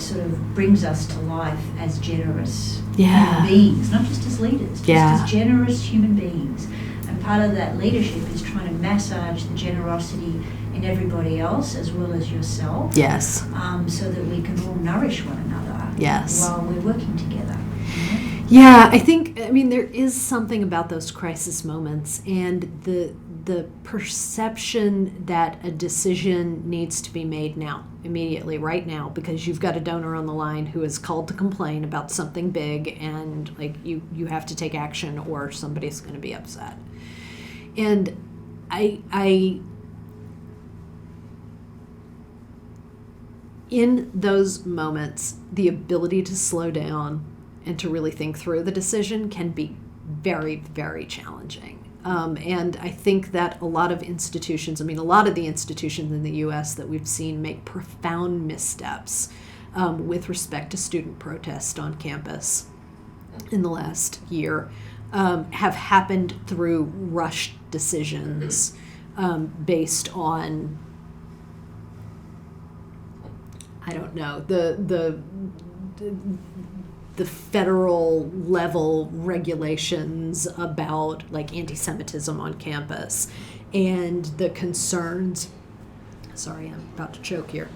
sort of brings us to life as generous human beings, not just as leaders, just as generous human beings. And part of that leadership is trying to massage the generosity in everybody else as well as yourself. Yes. So that we can all nourish one another. Yes. While we're working together. Yeah, I mean, there is something about those crisis moments and the perception that a decision needs to be made now, immediately, right now, because you've got a donor on the line who is called to complain about something big, and like you have to take action or somebody's going to be upset. And I in those moments, the ability to slow down and to really think through the decision can be very, very challenging. And I think that a lot of the institutions in the U.S. that we've seen make profound missteps with respect to student protest on campus in the last year have happened through rushed decisions based on, I don't know, the federal level regulations about like anti-Semitism on campus and the concerns. Sorry, I'm about to choke here.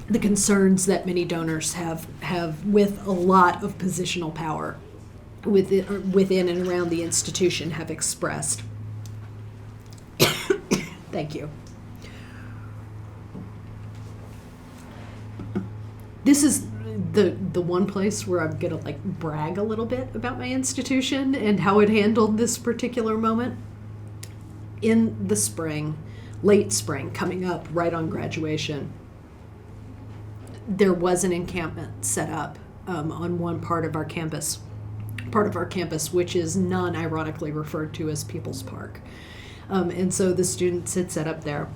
The concerns that many donors have with a lot of positional power within and around the institution have expressed. Thank you. This is the one place where I'm gonna like brag a little bit about my institution and how it handled this particular moment. In the spring, late spring, coming up right on graduation, there was an encampment set up on one part of our campus, which is non-ironically referred to as People's Park. And so the students had set up there.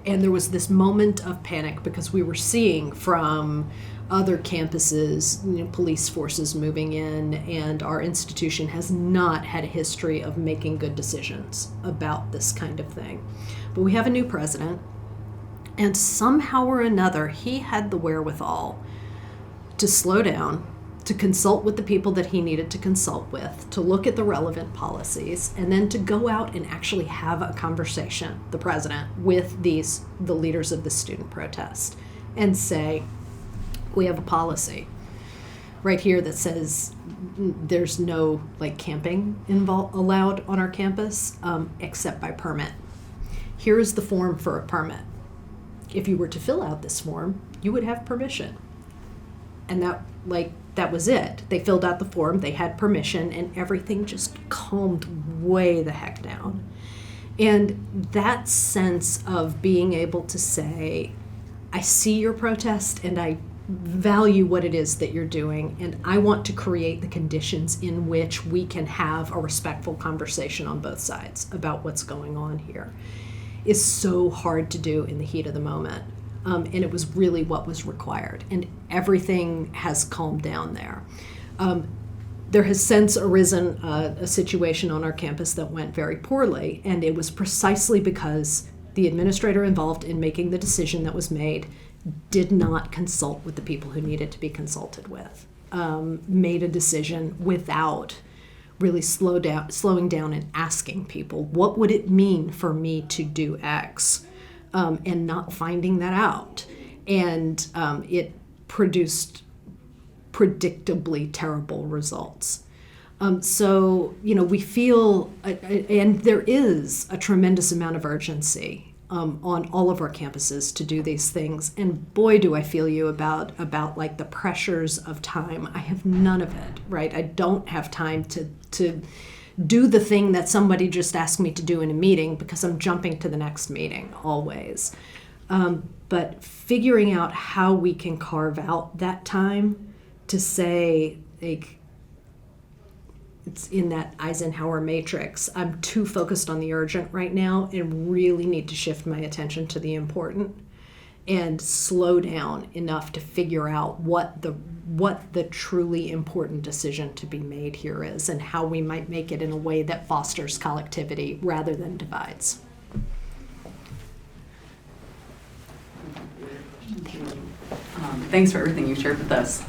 And there was this moment of panic because we were seeing from other campuses, police forces moving in, and our institution has not had a history of making good decisions about this kind of thing. But we have a new president, and somehow or another, he had the wherewithal to slow down, to consult with the people that he needed to consult with, to look at the relevant policies, and then to go out and actually have a conversation, the president, with the leaders of the student protest and say, we have a policy right here that says there's no camping allowed on our campus except by permit. Here is the form for a permit. If you were to fill out this form, you would have permission. And that was it. They filled out the form, they had permission, and everything just calmed way the heck down. And that sense of being able to say, I see your protest and I value what it is that you're doing, and I want to create the conditions in which we can have a respectful conversation on both sides about what's going on here, is so hard to do in the heat of the moment. And it was really what was required. And everything has calmed down there. There has since arisen a situation on our campus that went very poorly, and it was precisely because the administrator involved in making the decision that was made did not consult with the people who needed to be consulted with, made a decision without really slowing down and asking people, what would it mean for me to do X? And not finding that out. And it produced predictably terrible results. So, we feel, and there is a tremendous amount of urgency on all of our campuses to do these things. And boy, do I feel you about the pressures of time. I have none of it, right? I don't have time to do the thing that somebody just asked me to do in a meeting because I'm jumping to the next meeting always. But figuring out how we can carve out that time to say, it's in that Eisenhower matrix, I'm too focused on the urgent right now and really need to shift my attention to the important and slow down enough to figure out what the truly important decision to be made here is and how we might make it in a way that fosters collectivity rather than divides. Thanks for everything you shared with us.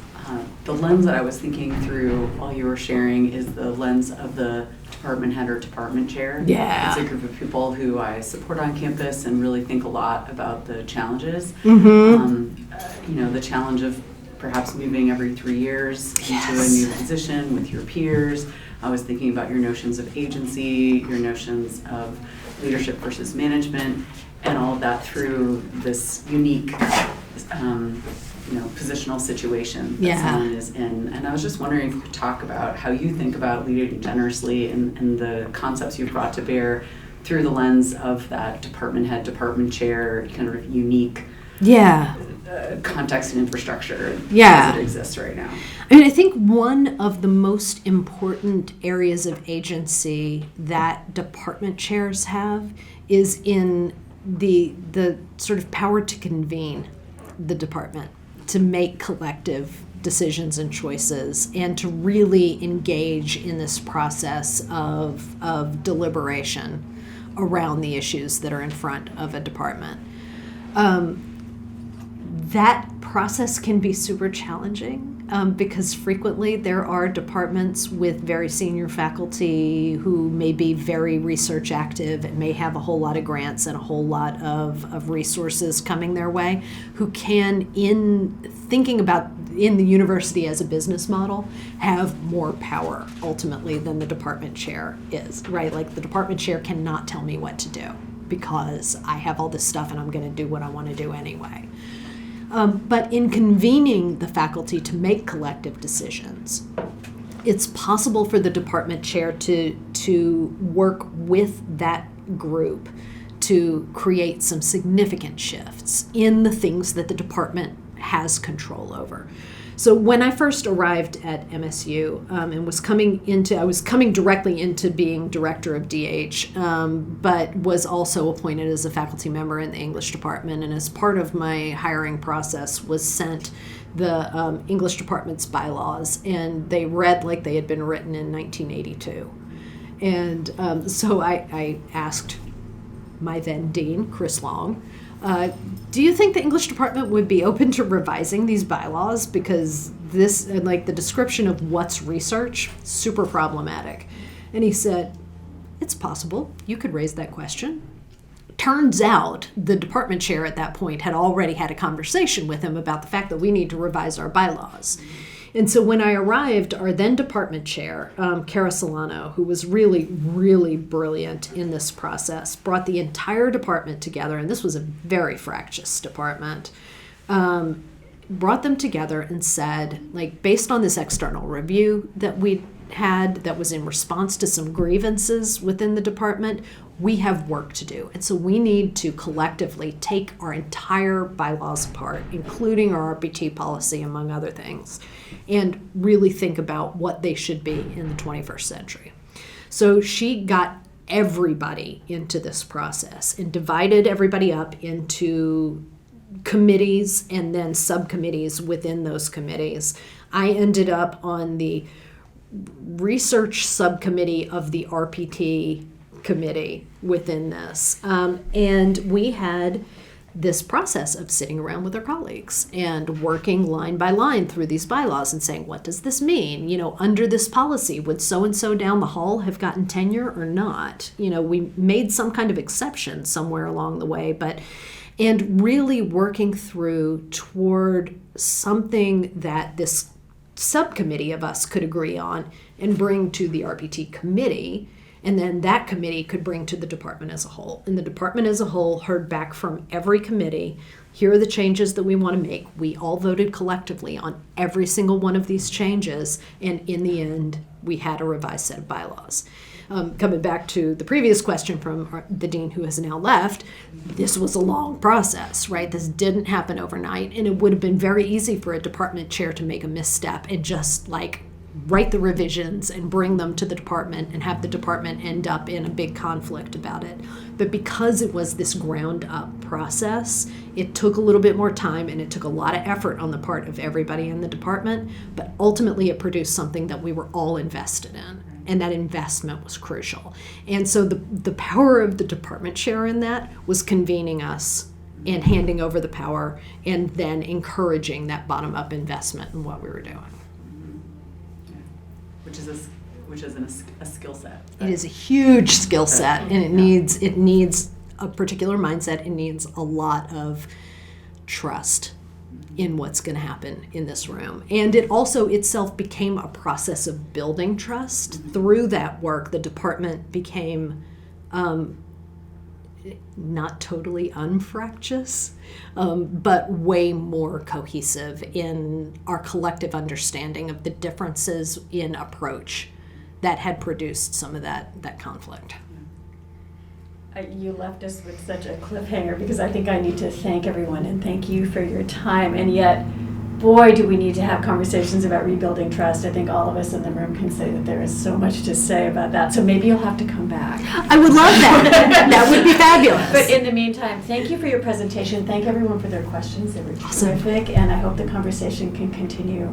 The lens that I was thinking through while you were sharing is the lens of the department head or department chair. Yeah. It's a group of people who I support on campus and really think a lot about the challenges. The challenge of perhaps moving every 3 years into a new position with your peers. I was thinking about your notions of agency, your notions of leadership versus management, and all of that through this unique positional situation that someone is in. And I was just wondering if you could talk about how you think about leading generously and the concepts you've brought to bear through the lens of that department head, department chair, kind of unique context and infrastructure as it exists right now. I mean, I think one of the most important areas of agency that department chairs have is in the sort of power to convene the department, to make collective decisions and choices, and to really engage in this process of deliberation around the issues that are in front of a department. That process can be super challenging because frequently there are departments with very senior faculty who may be very research active and may have a whole lot of grants and a whole lot of resources coming their way, who can, in thinking about in the university as a business model, have more power ultimately than the department chair is, right? Like the department chair cannot tell me what to do because I have all this stuff and I'm going to do what I want to do anyway. But in convening the faculty to make collective decisions, it's possible for the department chair to work with that group to create some significant shifts in the things that the department has control over. So when I first arrived at MSU and I was coming directly into being director of DH, but was also appointed as a faculty member in the English department, and as part of my hiring process was sent the English department's bylaws, and they read like they had been written in 1982. And so I asked my then dean, Chris Long, do you think the English department would be open to revising these bylaws? Because this, like the description of what's research, super problematic. And he said, it's possible. You could raise that question. Turns out the department chair at that point had already had a conversation with him about the fact that we need to revise our bylaws. And so when I arrived, our then department chair, Cara Solano, who was really, really brilliant in this process, brought the entire department together, and this was a very fractious department, brought them together and said, like, based on this external review that we had that was in response to some grievances within the department, we have work to do. And so we need to collectively take our entire bylaws apart, including our RPT policy, among other things, and really think about what they should be in the 21st century. So she got everybody into this process and divided everybody up into committees and then subcommittees within those committees. I ended up on the research subcommittee of the RPT committee within this. And we had this process of sitting around with our colleagues and working line by line through these bylaws and saying, what does this mean? You know, under this policy, would so-and-so down the hall have gotten tenure or not? You know, we made some kind of exception somewhere along the way, and really working through toward something that this subcommittee of us could agree on and bring to the RPT committee, and then that committee could bring to the department as a whole. And the department as a whole heard back from every committee, here are the changes that we want to make. We all voted collectively on every single one of these changes, and in the end, we had a revised set of bylaws. Coming back to the previous question from the dean who has now left, this was a long process, right? This didn't happen overnight, and it would have been very easy for a department chair to make a misstep and just like write the revisions and bring them to the department and have the department end up in a big conflict about it. But because it was this ground up process, it took a little bit more time and it took a lot of effort on the part of everybody in the department, but ultimately it produced something that we were all invested in. And that investment was crucial. And so the power of the department chair in that was convening us and handing over the power and then encouraging that bottom-up investment in what we were doing. which is a skill set. It is a huge skill set, and it needs a particular mindset. It needs a lot of trust in what's going to happen in this room. And it also itself became a process of building trust. Through that work, the department became not totally unfractious, but way more cohesive in our collective understanding of the differences in approach that had produced some of that conflict. You left us with such a cliffhanger, because I think I need to thank everyone and thank you for your time. And yet, boy, do we need to have conversations about rebuilding trust. I think all of us in the room can say that there is so much to say about that. So maybe you'll have to come back. I would love that. That would be fabulous. But in the meantime, thank you for your presentation. Thank everyone for their questions. They were Awesome. terrific. And I hope the conversation can continue